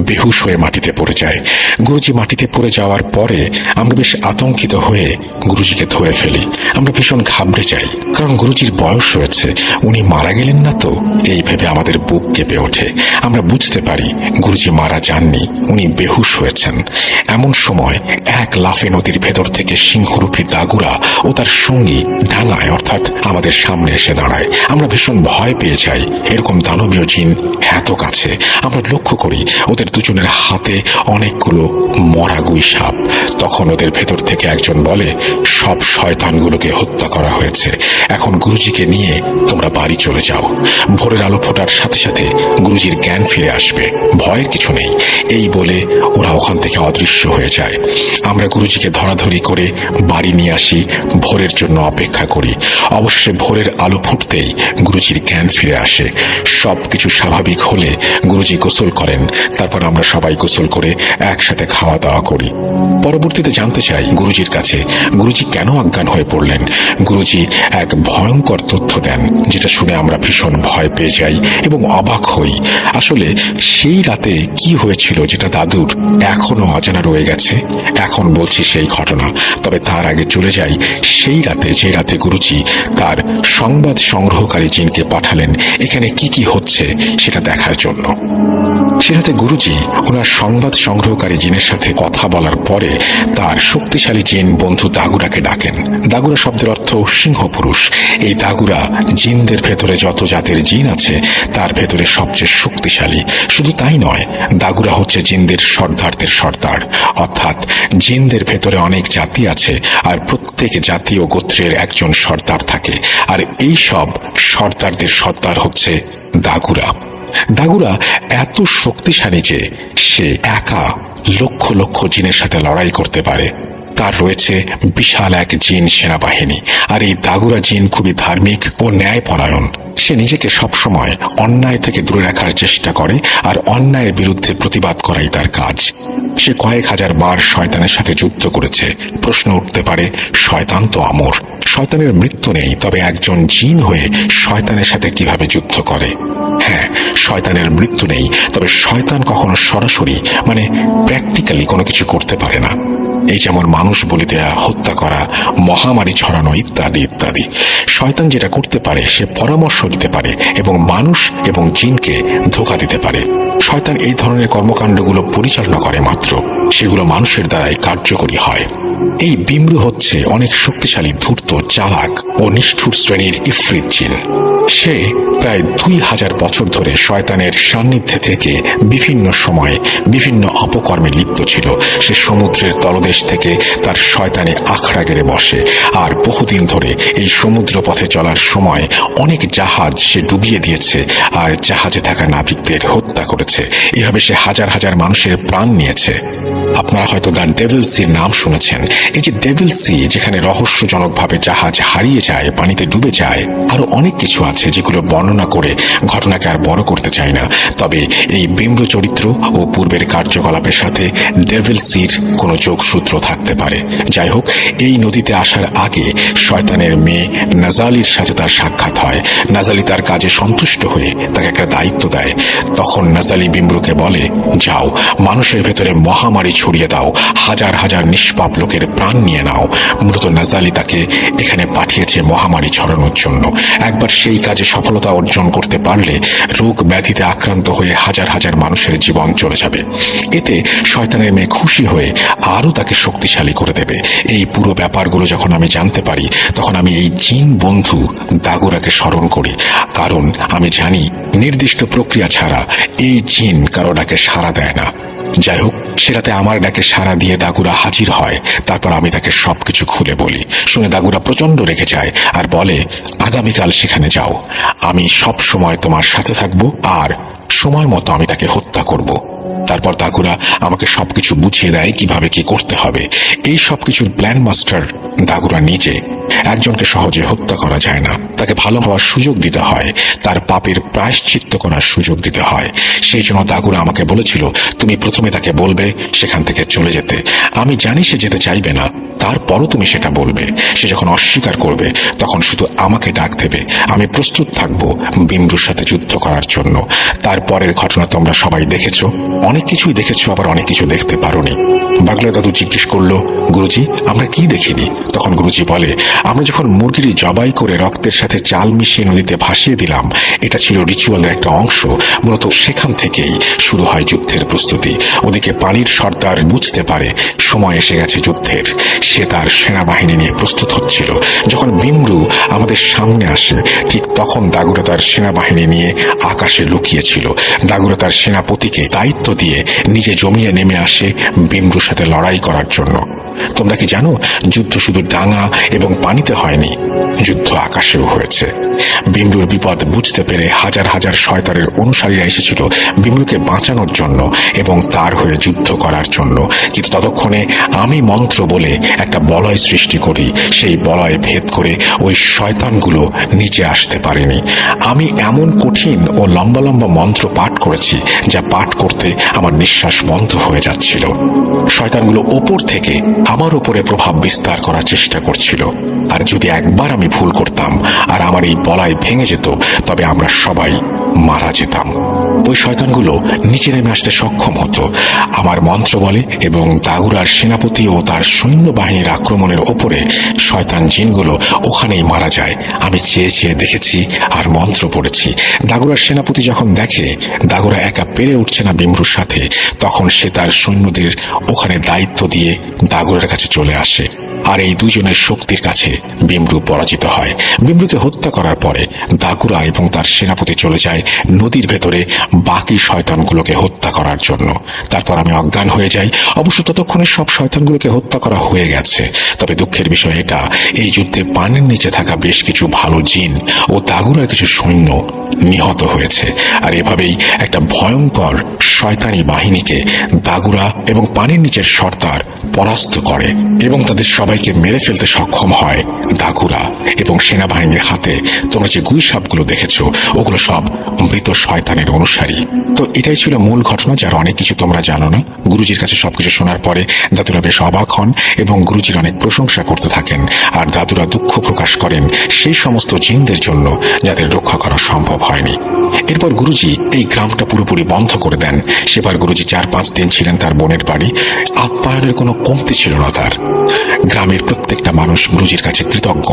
Speaker 1: বেহুশ হয়ে মাটিতে পড়ে যায়। গুরুজি মাটিতে পড়ে যাওয়ার পরে আমরা বেশ আতঙ্কিত হয়ে গুরুজিকে ধরে ফেলি। আমরা ভীষণ ঘাবড়ে যাই, কারণ গুরুজির বয়স হয়েছে, উনি মারা গেলেন না তো, এই ভেবে আমাদের বুক কেঁপে ওঠে। আমরা বুঝতে পারি গুরুজি মারা যাননি, উনি বেহুশ হয়েছেন। এমন সময় এক লাফে নদীর ভেতর থেকে সিংহরূপী দাগুরা ও তার সঙ্গী ডাঙায় অর্থাৎ আমাদের সামনে এসে দাঁড়ায়। আমরা ভীষণ ভয় পেয়ে যাই। এরকম দানবীয় জিন এত কাছে। আমরা লক্ষ্য করি ওদের দুজনের হাতে অনেকগুলো মরা গুই সাপ। তখন ওদের ভেতর থেকে একজন বলে, সব শয়তানগুলোকে হত্যা করা হয়েছে, এখন গুরুজিকে নিয়ে তোমরা বাড়ি চলে যাও। ভোরের আলো ফোটার সাথে সাথে গুরুজির জ্ঞান ফিরে আসবে, ভয়ের কিছু নেই। এই বলে ওরা ওখান থেকে অদৃশ্য হয়ে যায়। আমরা গুরুজিকে ধরাধরি করে বাড়ি নিয়ে আসি, ভোরের জন্য অপেক্ষা করি। অবশ্যই ভোরের আলো ফুটতেই গুরুজির জ্ঞান ফিরে আসে। সব কিছু স্বাভাবিক হলে গুরুজি গোসল করেন। তারপর আমরা সবাই গোসল করে একসাথে খাওয়া দাওয়া করি। পরবর্তীতে জানতে চাই গুরুজির কাছে গুরুজি কেন অজ্ঞান হয়ে পড়লেন। গুরুজি এক ভয়ঙ্কর তথ্য দেন, যেটা শুনে আমরা ভীষণ ভয় পেয়ে যাই এবং অবাক হই। আসলে সেই রাতে কি হয়েছিল যেটা দাদুর এখনো অজানা রয়ে গেছে। এখন বলছি সেই ঘটনা, তবে তার আগে চলে যাই সেই রাতে, যে রাতে গুরুজি তার সংবাদ সংগ্রহকারী জিনকে পাঠালেন এখানে কি কি হচ্ছে সেটা দেখার জন্য। সে রাতে গুরুজি ওনার সংবাদ সংগ্রহকারী জিনের সাথে কথা বলার পরে তার শক্তিশালী জিন বন্ধু দাগুরাকে ডাকেন। দাগুরা শব্দের অর্থ সিংহ পুরুষ। এই দাগুরা জিনদের ভেতরে যত জাতের জিন আছে তার ভেতরে সবচেয়ে শক্তিশালী। শুধু তাই নয়, দাগুরা হচ্ছে জিনদের সর্দারদের সর্দার, অর্থাৎ জিনদের ভেতরে অনেক জাতি আছে আর প্রত্যেক জাতি ও গোত্রের একজন সর্দার থাকে, আর এই সব সর্দারদের সর্দার হচ্ছে দাগুরা। দাগুরা এত শক্তিশালী যে সে একা লক্ষ লক্ষ জিনের সাথে লড়াই করতে পারে। তার রয়েছে বিশাল এক জিন সেনাবাহিনী, আর এই দাগুরা জিন খুবই ধার্মিক ও ন্যায়পরায়ণ। সে নিজেকে সবসময় অন্যায় থেকে দূরে রাখার চেষ্টা করে, আর অন্যায়ের বিরুদ্ধে প্রতিবাদ করাই তার কাজ। সে কয়েক হাজার বার শয়তানের সাথে যুদ্ধ করেছে। প্রশ্ন উঠতে পারে, শয়তান তো অমর, শয়তানের মৃত্যু নেই, তবে একজন জিন হয়ে শয়তানের সাথে কিভাবে যুদ্ধ করে? হ্যাঁ, শয়তানের মৃত্যু নেই, তবে শয়তান কখনো সরাসরি প্র্যাকটিক্যালি কোনো কিছু করতে পারে না। এই যেমন মানুষ বলি দেয়া, হত্যা করা, মহামারী ছড়ানো ইত্যাদি ইত্যাদি। শয়তান যেটা করতে পারে সে পরামর্শ দিতে পারে এবং মানুষ এবং জিনকে ধোঁকা দিতে পারে। শয়তান এই ধরনের কর্মকাণ্ডগুলো পরিচালনা করে মাত্র, সেগুলো মানুষের দ্বারাই কার্যকরী হয়। এই বিমরু হচ্ছে অনেক শক্তিশালী, ধূর্ত, চালাক ও নিষ্ঠুর শ্রেণীর ইফরিত জিন। সে প্রায় 2000 বছর ধরে শয়তানের সান্নিধ্যে থেকে বিভিন্ন সময়ে বিভিন্ন অপকর্মে লিপ্ত ছিল। সে সমুদ্রের তলদেশ থেকে তার শয়তানি আখড়া গেড়ে বসে, আর বহুদিন ধরে এই সমুদ্র পথে চলার সময় অনেক জাহাজ সে ডুবিয়ে দিয়েছে আর জাহাজে থাকা নাবিকদের হত্যা করেছে। এভাবে সে হাজার হাজার মানুষের প্রাণ নিয়েছে। আপনারা হয়তো দ্য ডেভিল সির নাম শুনেছেন। এই যে ডেভিল সি, যেখানে রহস্যজনকভাবে জাহাজ হারিয়ে যায়, পানিতে ডুবে যায়, আরো অনেক কিছু আছে যেগুলো বর্ণনা করে ঘটনাকে আর বড় করতে চাই না। তবে এই বিমরু চরিত্র ও পূর্বের কার্যকলাপের সাথে ডেভিল সির কোনো যোগসূত্র থাকতে পারে। যাই হোক, এই নদীতে আসার আগে শয়তানের মেয়ে নাজালির সাথে তার সাক্ষাৎ হয়। নাজালি তার কাজে সন্তুষ্ট হয়ে তাকে একটা দায়িত্ব দেয়। তখন নাজালি বিমরুকে বলে, যাও, মানুষের ভেতরে মহামারী ছড়িয়ে দাও, হাজার হাজার নিষ্পাপ লোকের প্রাণ নিয়ে নাও। মূলত নাজালি তাকে এখানে পাঠিয়েছে মহামারী ছড়ানোর জন্য। একবার সেই কাজে সফলতা অর্জন করতে পারলে রোগ ব্যাধিতে আক্রান্ত হয়ে হাজার হাজার মানুষের জীবন চলে যাবে। এতে শয়তানের মেয়ে খুশি হয়ে আরো তাকে শক্তিশালী করে দেবে। এই পুরো ব্যাপারগুলো যখন আমি জানতে পারি, তখন আমি এই জিন বন্ধু দাগুরাকে স্মরণ করি, কারণ আমি জানি নির্দিষ্ট প্রক্রিয়া ছাড়া এই জিন কারো ডাকে সাড়া দেয় না। যাই হোক, সেটাতে আমার ডাকে সাড়া দিয়ে দাগুরা হাজির হয়। তারপর আমি তাকে সবকিছু খুলে বলি। শুনে দাগুরা প্রচন্ড রেগে যায় আর বলে, আগামীকাল সেখানে যাও, আমি সব সময় তোমার সাথে থাকবো, আর সময় মতো আমি তাকে হত্যা করব। তারপর দাগুরা আমাকে সবকিছু বুঝিয়ে দেয় কিভাবে কি করতে হবে। এই সবকিছুর প্ল্যান মাস্টার দাগুরা নিজে। একজনকে সহজে হত্যা করা যায় না, তাকে ভালো হওয়ার সুযোগ দিতে হয়, তার পাপের প্রায়শ্চিত্ত করার সুযোগ দিতে হয়। সেই জন্য দাগুরা আমাকে বলেছিল, তুমি প্রথমে তাকে বলবে সেখান থেকে চলে যেতে। আমি জানি সে যেতে চাইবে না, তারপরও তুমি সেটা বলবে। সে যখন অস্বীকার করবে তখন শুধু আমাকে ডাক দেবে। আমি প্রস্তুত থাকবো বিমরুর সাথে যুদ্ধ করার জন্য। তারপরের ঘটনা তোমরা সবাই দেখেছো, অনেক কিছুই দেখেছো, আবার অনেক কিছু দেখতে পারোনি। বাগলা দাদু জিজ্ঞেস করলো, গুরুজি আমরা কি দেখিনি? তখন গুরুজি বলে, আমরা যখন মুরগিটি জবাই করে রক্তের সাথে চাল মিশিয়ে নদীতে ভাসিয়ে দিলাম, এটা ছিল রিচুয়ালের একটা অংশ। মূলত সেখান থেকেই শুরু হয় যুদ্ধের প্রস্তুতি। ওদিকে পানির সর্দার বুঝতে পারে সময় এসে গেছে যুদ্ধের। সে তার সেনাবাহিনী নিয়ে প্রস্তুত হচ্ছিল। যখন বিমরু আমাদের সামনে আসে, ঠিক তখন দাগুরা তার সেনাবাহিনী নিয়ে আকাশে লুকিয়েছিল। দাগুরা তার সেনাপতিকে দায়িত্ব দিয়ে নিজে জমিনে নেমে আসে বিমরুর সাথে লড়াই করার জন্য। তোমরা কি জানো, যুদ্ধ শুধু ডাঙা এবং পানিতে হয়নি, যুদ্ধ আকাশেও হয়েছে। বিমরুর বিপদ বুঝতে পেরে হাজার হাজার শয়তানের অনুসারীরা এসেছিল বিমরুকে বাঁচানোর জন্য এবং তার হয়ে যুদ্ধ করার জন্য। কিন্তু ততক্ষণে আমি মন্ত্র বলে একটা বলয় সৃষ্টি করি, সেই বলয় ভেদ করে ওই শয়তানগুলো নিচে আসতে পারেনি। আমি এমন কঠিন ও লম্বা লম্বা মন্ত্র পাঠ করেছি যা পাঠ করতে আমার নিঃশ্বাস বন্ধ হয়ে যাচ্ছিল। শয়তানগুলো ওপর থেকে আমার উপরে প্রভাব বিস্তার করার চেষ্টা করছিল, আর যদি একবার আমি ভুল করতাম আর আমার এই বলয় ভেঙে যেত, তবে আমরা সবাই মারা যেতাম। ওই শয়তানগুলো নিচে নেমে আসতে সক্ষম হতো আমার মন্ত্র বলে, এবং দাগুরার সেনাপতি ও তার সৈন্যবাহিনীর আক্রমণের ওপরে শয়তান জিনগুলো ওখানেই মারা যায়। আমি চেয়ে চেয়ে দেখেছি আর মন্ত্র পড়েছি। দাগুরার সেনাপতি যখন দেখে দাগুরা একা পেরে উঠছে না বিমরুর সাথে, তখন সে তার সৈন্যদের ওখানে দায়িত্ব দিয়ে দাগুরার কাছে চলে আসে, আর এই দুজনের শক্তির কাছে বিমরু পরাজিত হয়। বিমরুকে হত্যা করার পরে দাগুরা এবং তার সেনাপতি চলে যায় নদীর ভেতরে বাকি শয়তানগুলোকে হত্যা করার জন্য। তারপর আমি অজ্ঞান হয়ে যাই। অবশ্য ততক্ষণে সব শয়তানগুলোকে হত্যা করা হয়ে গেছে। তবে দুঃখের বিষয় এটা, এই যুদ্ধে পানির নিচে থাকা বেশ কিছু ভালো জিন ও দাগুরার কিছু সৈন্য নিহত হয়েছে। আর এভাবেই একটা ভয়ঙ্কর শয়তানি বাহিনীকে দাগুরা এবং পানির নিচের সর্দার পরাস্ত করে এবং তাদের সবাইকে মেরে ফেলতে সক্ষম হয় দাগুরা এবং সেনাবাহিনীর হাতে। তোমরা যে গুই সাপগুলো দেখেছো, ওগুলো সব মৃত শয়তানের অনুসারী। তো এটাই ছিল মূল ঘটনা, যার অনেক কিছু তোমরা জানো না। গুরুজির কাছে সবকিছু শোনার পরে দাদুরা বেশ অবাক হন এবং গুরুজির অনেক প্রশংসা করতে থাকেন। আর দাদুরা দুঃখ প্রকাশ করেন সেই সমস্ত জিনদের জন্য যাদের রক্ষা করা সম্ভব হয়নি। এরপর গুরুজি এই গ্রামটা পুরোপুরি বন্ধ করে দেন। সেবার গুরুজি 4-5 দিন ছিলেন তার বোনের বাড়ি। আপ্যায়নের কোনো কমতি ছিল না তার। গ্রামের প্রত্যেকটা মানুষ গুরুজির কাছে কৃতজ্ঞ।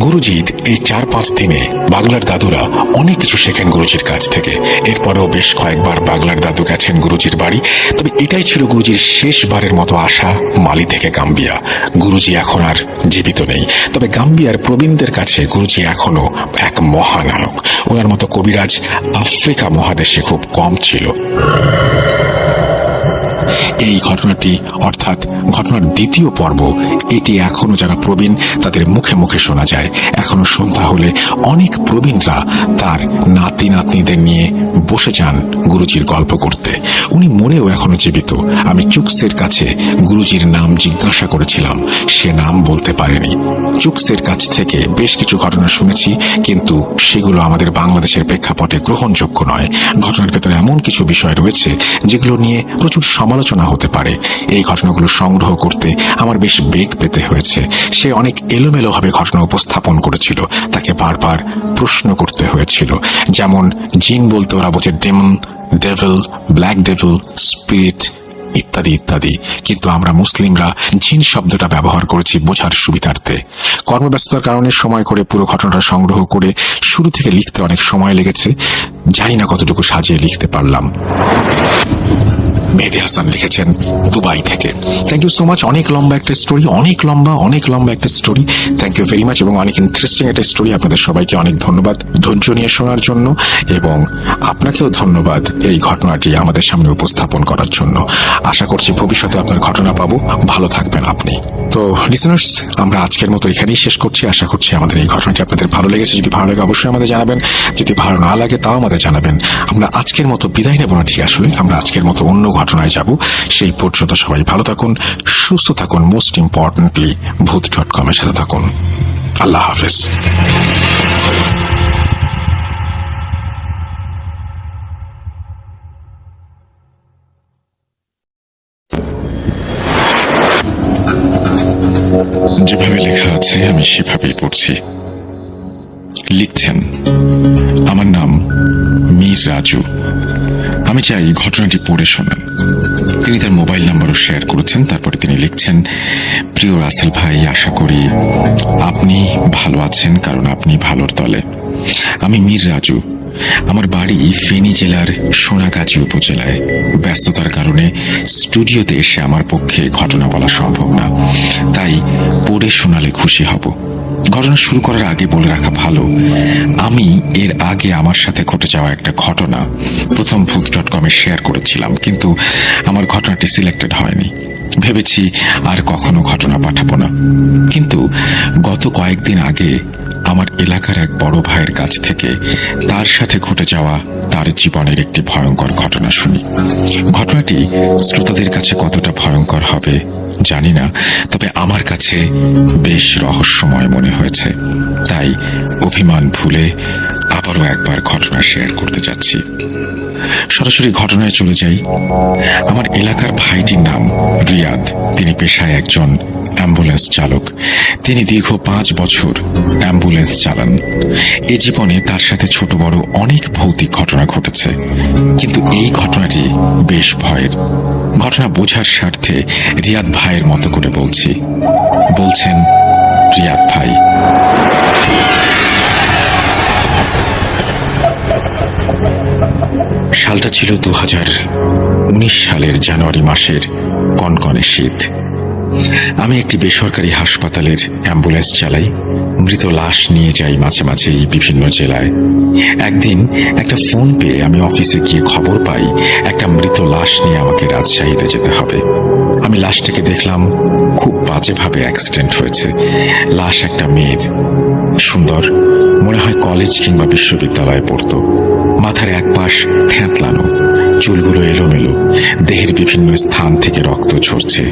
Speaker 1: গুরুজির এই 4-5 দিনে বাগলার দাদুরা অনেক কিছু শেখেন গুরুজির কাছ থেকে। এরপরেও বেশ কয়েকবার বাগলার দাদু গেছেন গুরুজির বাড়ি। তবে এটাই ছিল গুরুজির শেষবারের মতো আসা মালি থেকে গাম্বিয়া। গুরুজি এখন আর জীবিত নেই, তবে গাম্বিয়ার প্রবীণদের কাছে গুরুজি এখনো এক মহানায়ক। ওনার মতো কবিরাজ আফ্রিকা মহাদেশে খুব কম ছিল। এই ঘটনাটি অর্থাৎ ঘটনার দ্বিতীয় পর্ব, এটি এখনো যারা প্রবীণ তাদের মুখে মুখে শোনা যায়। এখনো সন্ধ্যা হলে অনেক প্রবীণরা তার নাতি নাতনিদের নিয়ে বসে যান গুরুজির গল্প করতে। উনি মরেও এখনো জীবিত। আমি চুকসের কাছে গুরুজির নাম জিজ্ঞাসা করেছিলাম, সে নাম বলতে পারেনি। চুকসের কাছ থেকে বেশ কিছু ঘটনা শুনেছি, কিন্তু সেগুলো আমাদের বাংলাদেশের প্রেক্ষাপটে গ্রহণযোগ্য নয়। ঘটনার ভেতরে এমন কিছু বিষয় রয়েছে যেগুলো নিয়ে প্রচুর সমালোচনা হতে পারে। এই ঘটনাগুলো সংগ্রহ করতে আমার বেশ বেগ পেতে হয়েছে। সে অনেক এলোমেলোভাবে ঘটনা উপস্থাপন করেছিল, তাকে বারবার প্রশ্ন করতে হয়েছিল। যেমন জিন বলতে ওরা বোঝে demon, devil, black devil, spirit ইত্যাদি ইত্যাদি। কিন্তু আমরা মুসলিমরা জিন শব্দটা ব্যবহার করেছি বোঝার সুবিধার্থে। কর্মব্যস্ততার কারণে সময় করে পুরো ঘটনাটা সংগ্রহ করে শুরু থেকে লিখতে অনেক সময় লেগেছে। জানি না কতটুকু সাজিয়ে লিখতে পারলাম। মেহেদী হাসান লিখেছেন দুবাই থেকে। Thank you so much. অনেক লম্বা একটা স্টোরি, অনেক লম্বা একটা story. Thank you very much এবং অনেক ইন্টারেস্টিং একটা স্টোরি। আপনাদের সবাইকে অনেক ধন্যবাদ ধৈর্য নিয়ে শোনার জন্য, এবং আপনাকেও ধন্যবাদ এই ঘটনাটি আমাদের সামনে উপস্থাপন করার জন্য। আশা করছি ভবিষ্যতে আপনার ঘটনা পাবো। ভালো থাকবেন আপনি। তো লিসেনার্স, আমরা আজকের মতো এখানেই শেষ করছি। আশা করছি আমাদের এই ঘটনাটি আপনাদের ভালো লেগেছে। যদি ভালো লাগে অবশ্যই আমাদের জানাবেন, যদি ভালো না লাগে তাও আমাদের জানাবেন। আমরা আজকের মতো বিদায় নেব না, ঠিক আসলে আমরা আজকের মতো অন্য ঘটনায় যাব। সেই পর্যন্ত সবাই ভালো থাকুন, সুস্থ থাকুন, মোস্ট ইম্পর্টেন্টলি ভূত.com এর সাথে থাকুন। আল্লাহ হাফেজ। যেভাবে লেখা আছে আমি সেভাবেই পড়ছি। লিখছেন, আমার নাম মীর রাজু। আমি চাই ঘটনাটি পড়ে শোনান। তিনি তার মোবাইল নাম্বারও শেয়ার করেছেন। তারপরে তিনি লিখছেন, প্রিয় রাসেল ভাই, আশা করি আপনি ভালো আছেন, কারণ আপনি ভালোর দলে। আমি মীর রাজু। আমার বাড়ি ফেনী জেলার সোনাগাজী উপজেলায়। ব্যস্ততার কারণে স্টুডিওতে এসে আমার পক্ষে ঘটনা বলা সম্ভব না, তাই পড়ে শোনালে খুশি হব। ঘটনা শুরু করার আগে বলে রাখা ভালো, আমি এর আগে আমার সাথে ঘটে যাওয়া একটা ঘটনা প্রথম ভূত.com-এ শেয়ার করেছিলাম, কিন্তু আমার ঘটনাটি সিলেক্টেড হয়নি। ভেবেছি আর কখনো ঘটনা পাঠাবো না। কিন্তু গত কয়েকদিন আগে আমার এলাকার এক বড় ভাইয়ের কাছ থেকে তার সাথে ঘটে যাওয়া তার জীবনের একটি ভয়ঙ্কর ঘটনা শুনি। ঘটনাটি শ্রোতাদের কাছে কতটা ভয়ঙ্কর হবে জানি না, তবে আমার কাছে বেশ রহস্যময় মনে হয়েছে। তাই অভিমান ভুলে আবারও একবার ঘটনা শেয়ার করতে যাচ্ছি। সরাসরি ঘটনায় চলে যাই। আমার এলাকার ভাইটির নাম রিয়াদ। তিনি পেশায় একজন অ্যাম্বুলেন্স চালক। তিনি দীর্ঘ 5 বছর অ্যাম্বুলেন্স চালান। এ জীবনে তার সাথে ছোট বড় অনেক ভৌতিক ঘটনা ঘটেছে, কিন্তু এই ঘটনাটি বেশ ভয়ের। ঘটনা বোঝার স্বার্থে রিয়াদ ভাইয়ের মতো করে বলছেন রিয়াদ ভাই। সালটা ছিল 2019 সালের জানুয়ারি মাসের কনকনে শীত। আমি একটি বেসরকারি হাসপাতালের অ্যাম্বুলেন্স চালাই। মৃত লাশ নিয়ে যাই মাঝে মাঝে এই বিভিন্ন জেলায়। একদিন একটা ফোন পেয়ে আমি অফিসে গিয়ে খবর পাই একটা মৃত লাশ নিয়ে আমাকে রাজশাহীতে যেতে হবে। আমি লাশটাকে দেখলাম, খুব বাজেভাবে অ্যাক্সিডেন্ট হয়েছে। লাশ একটা মেয়ের, সুন্দর, মনে হয় কলেজ কিংবা বিশ্ববিদ্যালয়ে পড়তো। মাথার এক পাশ থ্যাঁতলানো, চুলগুলো এলোমেলো, দেহের বিভিন্ন স্থান থেকে রক্ত ঝরছে।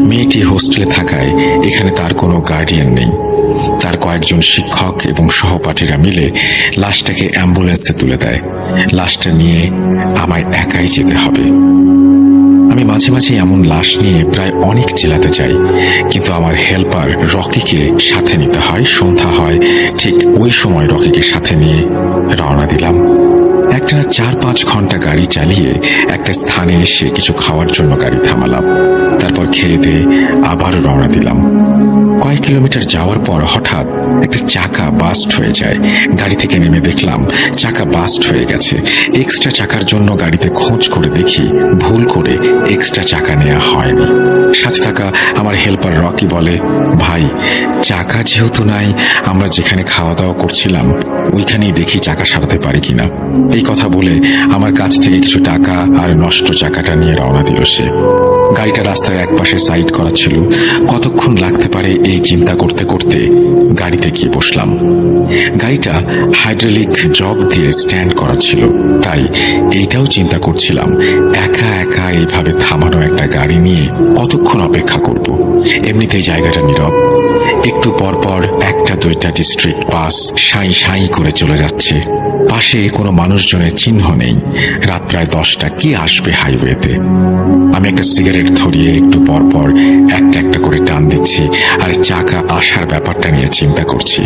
Speaker 1: মেয়েটি হোস্টেলে থাকায় এখানে তার কোনো গার্ডিয়ান নেই। তার কয়েকজন শিক্ষক এবং সহপাঠীরা মিলে লাশটাকে অ্যাম্বুলেন্সে তুলে দেয়। লাশটা নিয়ে আমায় একাই যেতে হবে। আমি মাঝে মাঝে এমন লাশ নিয়ে প্রায় অনেক জেলাতে যাই, কিন্তু আমার হেল্পার রকিকে সাথে নিতে হয়। সন্ধ্যা হয়, ঠিক ওই সময় রকিকে সাথে নিয়ে রওনা দিলাম। একটা 4-5 ঘন্টা গাড়ি চালিয়ে একটা স্থানে এসে কিছু খাওয়ার জন্য গাড়ি থামালাম। তারপর খেয়ে দিয়ে আবারও রওনা দিলাম। কয়েক কিলোমিটার যাওয়ার পর হঠাৎ একটা চাকা বাস্ট হয়ে যায়। গাড়ি থেকে নেমে দেখলাম চাকা বাস্ট হয়ে গেছে। এক্সট্রা চাকার জন্য গাড়িতে খোঁজ করে দেখি ভুল করে এক্সট্রা চাকা নেওয়া হয়নি। সাথে থাকা আমার হেল্পার রকি বলে, ভাই, চাকা যেহেতু নাই, আমরা যেখানে খাওয়া দাওয়া করছিলাম ওইখানেই দেখি চাকা সারাতে পারি কিনা। এই কথা বলে আমার কাছ থেকে কিছু টাকা আর নষ্ট চাকাটা নিয়ে রওনা দিল সে। গাড়িটা রাস্তায় একপাশে সাইড করা ছিল। কতক্ষণ লাগতে পারে এই চিন্তা করতে করতে গাড়িতে গিয়ে বসলাম। গাড়িটা হাইড্রোলিক জগ দিয়ে স্ট্যান্ড করা ছিল, তাই এইটাও চিন্তা করছিলাম একা একা এইভাবে থামানো একটা গাড়ি নিয়ে কতক্ষণ অপেক্ষা করব। এমনিতেই জায়গাটা নীরব। একটু পর পর 1-2টা ডিস্ট্রিক্ট বাস সাঁই সাঁই করে চলে যাচ্ছে। পাশে কোনো মানুষজনের চিহ্ন নেই। রাত প্রায় 10টা, কি আসবে হাইওয়েতে। আমি একটা সিগারেট ধরিয়ে একটু পর পর একটা একটা করে টান দিচ্ছি আর চাকা আসার ব্যাপারটা নিয়ে চিন্তা করছি।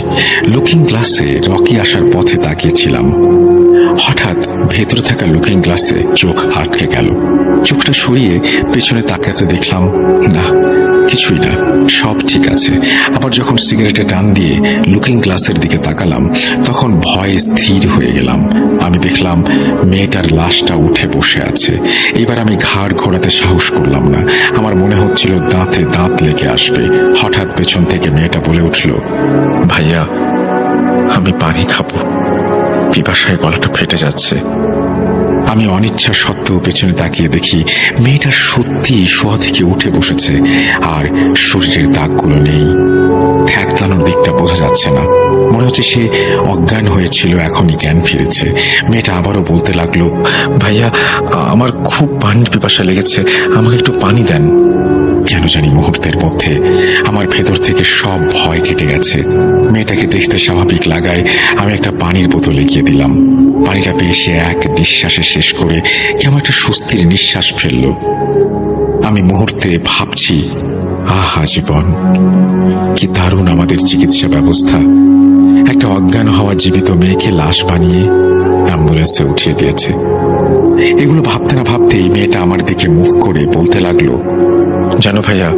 Speaker 1: লুকিং গ্লাসে রকি আসার পথে তাকিয়েছিলাম। হঠাৎ ভেতরে থাকা লুকিং গ্লাসে চোখ আটকে গেল। চোখটা সরিয়ে পেছনে তাকাতে দেখলাম না, কিছুই না, সব ঠিক আছে। আবার যখন সিগারেটে টান দিয়ে লুকিং গ্লাসের দিকে তাকালাম, তখন ভয়ে স্থির হয়ে গেলাম। আমি দেখলাম মেয়েটার লাশটা উঠে বসে আছে। এবার আমি ঘাড় ঘোরাতে সাহস করলাম না। আমার মনে হচ্ছিল দাঁতে দাঁত লেগে আসবে। হঠাৎ পেছন থেকে মেয়েটা বলে উঠল, ভাইয়া, আমি পানি খাবো, পিপাসায় গলাটা ফেটে যাচ্ছে। আমি অনিচ্ছা সত্ত্বেও পেছনে তাকিয়ে দেখি মেয়েটা সত্যি শোয়া থেকে উঠে বসেছে, আর শরীরের দাগগুলো নেই। থ্যাকলানোর দিকটা বোঝা যাচ্ছে না। মনে হচ্ছে সে অজ্ঞান হয়েছিল, এখনই জ্ঞান ফিরেছে। মেয়েটা আবারও বলতে লাগলো, ভাইয়া, আমার খুব পানির পিপাসা লেগেছে, আমাকে একটু পানি দেন। কেন জানি মুহূর্তের মধ্যে আমার ভেতর থেকে সব ভয় কেটে গেছে। মেয়েটাকে দেখতে স্বাভাবিক লাগায় আমি একটা পানির বোতল এগিয়ে দিলাম। পানিটা পেয়ে সে এক নিঃশ্বাসে শেষ করে কেমন একটা স্বস্তির নিঃশ্বাস ফেলল। আমি মুহূর্তে ভাবছি, আহা জীবন, কি দারুণ আমাদের চিকিৎসা ব্যবস্থা। একটা অজ্ঞান হওয়া জীবিত মেয়েকে লাশ বানিয়ে অ্যাম্বুলেন্সে উঠিয়ে দিয়েছে। এগুলো ভাবতে না ভাবতেই মেয়েটা আমার দিকে মুখ করে বলতে লাগলো, জানো ভাইয়া,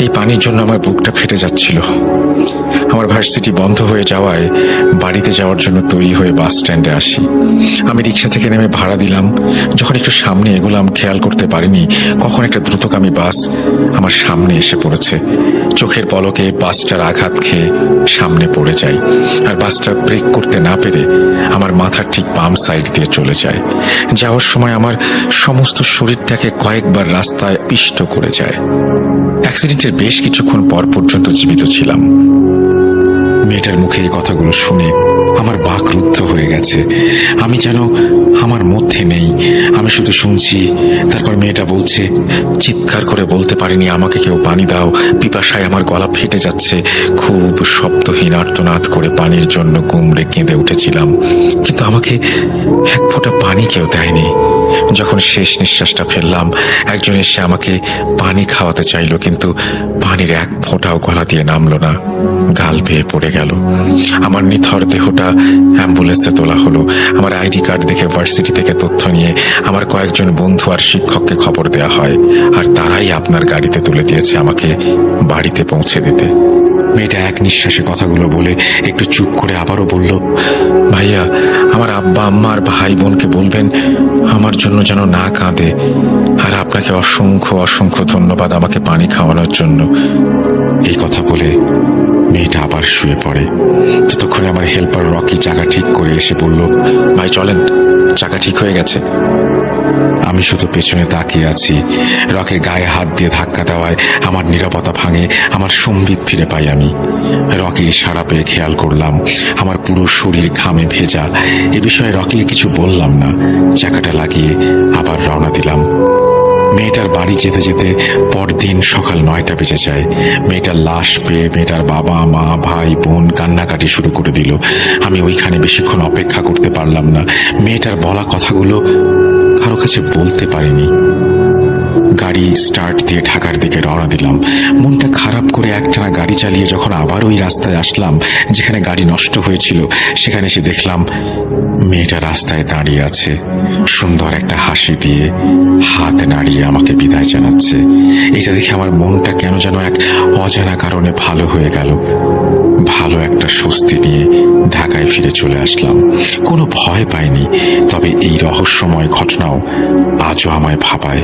Speaker 1: এই পানির জন্য আমার বুকটা ফেটে যাচ্ছিল।
Speaker 2: আমার ভার্সিটি বন্ধ হয়ে যাওয়ায় বাড়িতে যাওয়ার জন্য তৈরি হয়ে বাস স্ট্যান্ডে আসি। আমি রিক্সা থেকে নেমে ভাড়া দিলাম। যখন একটু সামনে এগোলাম খেয়াল করতে পারিনি কখন একটা দ্রুতগামী বাস আমার সামনে এসে পড়েছে। চোখের পলকে বাসটার আঘাত খেয়ে সামনে পড়ে যায়, আর বাসটা ব্রেক করতে না পেরে আমার মাথার ঠিক বাম সাইড দিয়ে চলে যায়। যাওয়ার সময় আমার সমস্ত শরীরটাকে কয়েকবার রাস্তায় পিষ্ট করে যায়। অ্যাক্সিডেন্টের বেশ কিছুক্ষণ পর পর্যন্ত জীবিত ছিলাম। মেয়েটার মুখে এই কথাগুলো শুনে আমার বাক রুদ্ধ হয়ে গেছে। আমি যেন আমার মধ্যে নেই, আমি শুধু শুনছি। তারপর মেয়েটা বলছে, চিৎকার করে বলতে পারিনি, আমাকে কেউ পানি দাও, পিপাসায় আমার গলা ফেটে যাচ্ছে। খুব শব্দহীন আর্তনাদ করে পানির জন্য গুমড়ে কেঁদে উঠেছিলাম, কিন্তু আমাকে এক ফোঁটা পানি কেউ দেয়নি। যখন শেষ নিঃশ্বাসটা ফেললাম, একজন এসে আমাকে পানি খাওয়াতে চাইল, কিন্তু পানির এক ফোঁটাও গলা দিয়ে নামলো না, গাল বেয়ে পড়ে গেল। আমার নিথর দেহটা অ্যাম্বুলেন্সে তোলা হলো। আমার আইডি কার্ড দেখে ভার্সিটি থেকে তথ্য নিয়ে আমার কয়েকজন বন্ধু আর শিক্ষককে খবর দেওয়া হয়, আর তারাই আপনার গাড়িতে তুলে দিয়েছে আমাকে বাড়িতে পৌঁছে দিতে। মেয়েটা এক নিঃশ্বাসে কথাগুলো বলে একটু চুপ করে আবারও বলল, ভাইয়া, আমার আব্বা আম্মা আর ভাই বোনকে বলবেন আমার জন্য যেন না কাঁদে, আর আপনাকে অসংখ্য অসংখ্য ধন্যবাদ আমাকে পানি খাওয়ানোর জন্য। এই কথা বলে মেয়েটা আবার শুয়ে পড়ে। ততক্ষণে আমার হেল্পার রকি চাকা ঠিক করে এসে বলল, ভাই চলেন, চাকা ঠিক হয়ে গেছে। আমি শুধু পেছনে তাকিয়ে আছি। রকে গায়ে হাত দিয়ে ধাক্কা দেওয়ায় আমার নীরবতা ভাঙে, আমার সম্বিত ফিরে পাই আমি। রকির ইশারা পেয়ে খেয়াল করলাম আমার পুরো শরীর ঘামে ভেজা। এ বিষয়ে রকিকে কিছু বললাম না, চাকাটা লাগিয়ে আবার রওনা দিলাম। মেয়েটার বাড়ি যেতে যেতে পরদিন সকাল 9টা বেজে যায়। মেয়েটার লাশ পেয়ে মেয়েটার বাবা মা ভাই বোন কান্নাকাটি শুরু করে দিল। আমি ওইখানে বেশিক্ষণ অপেক্ষা করতে পারলাম না। মেয়েটার বলা কথাগুলো কারো কাছে বলতে পারিনি। গাড়ি স্টার্ট দিয়ে ঢাকার দিকে রওনা দিলাম। মনটা খারাপ করে একটানা গাড়ি চালিয়ে যখন আবার ওই রাস্তায় আসলাম যেখানে গাড়ি নষ্ট হয়েছিল, সেখানে এসে দেখলাম মেয়েটা রাস্তায় দাঁড়িয়ে আছে, সুন্দর একটা হাসি দিয়ে হাত নাড়িয়ে আমাকে বিদায় জানাচ্ছে। এটা দেখে আমার মনটা কেন যেন এক অজানা কারণে ভালো হয়ে গেল। ভালো একটা স্বস্তি নিয়ে ঢাকায় ফিরে চলে আসলাম। কোনো ভয় পাইনি, তবে এই রহস্যময় ঘটনাও আজও আমায় ভাবায়।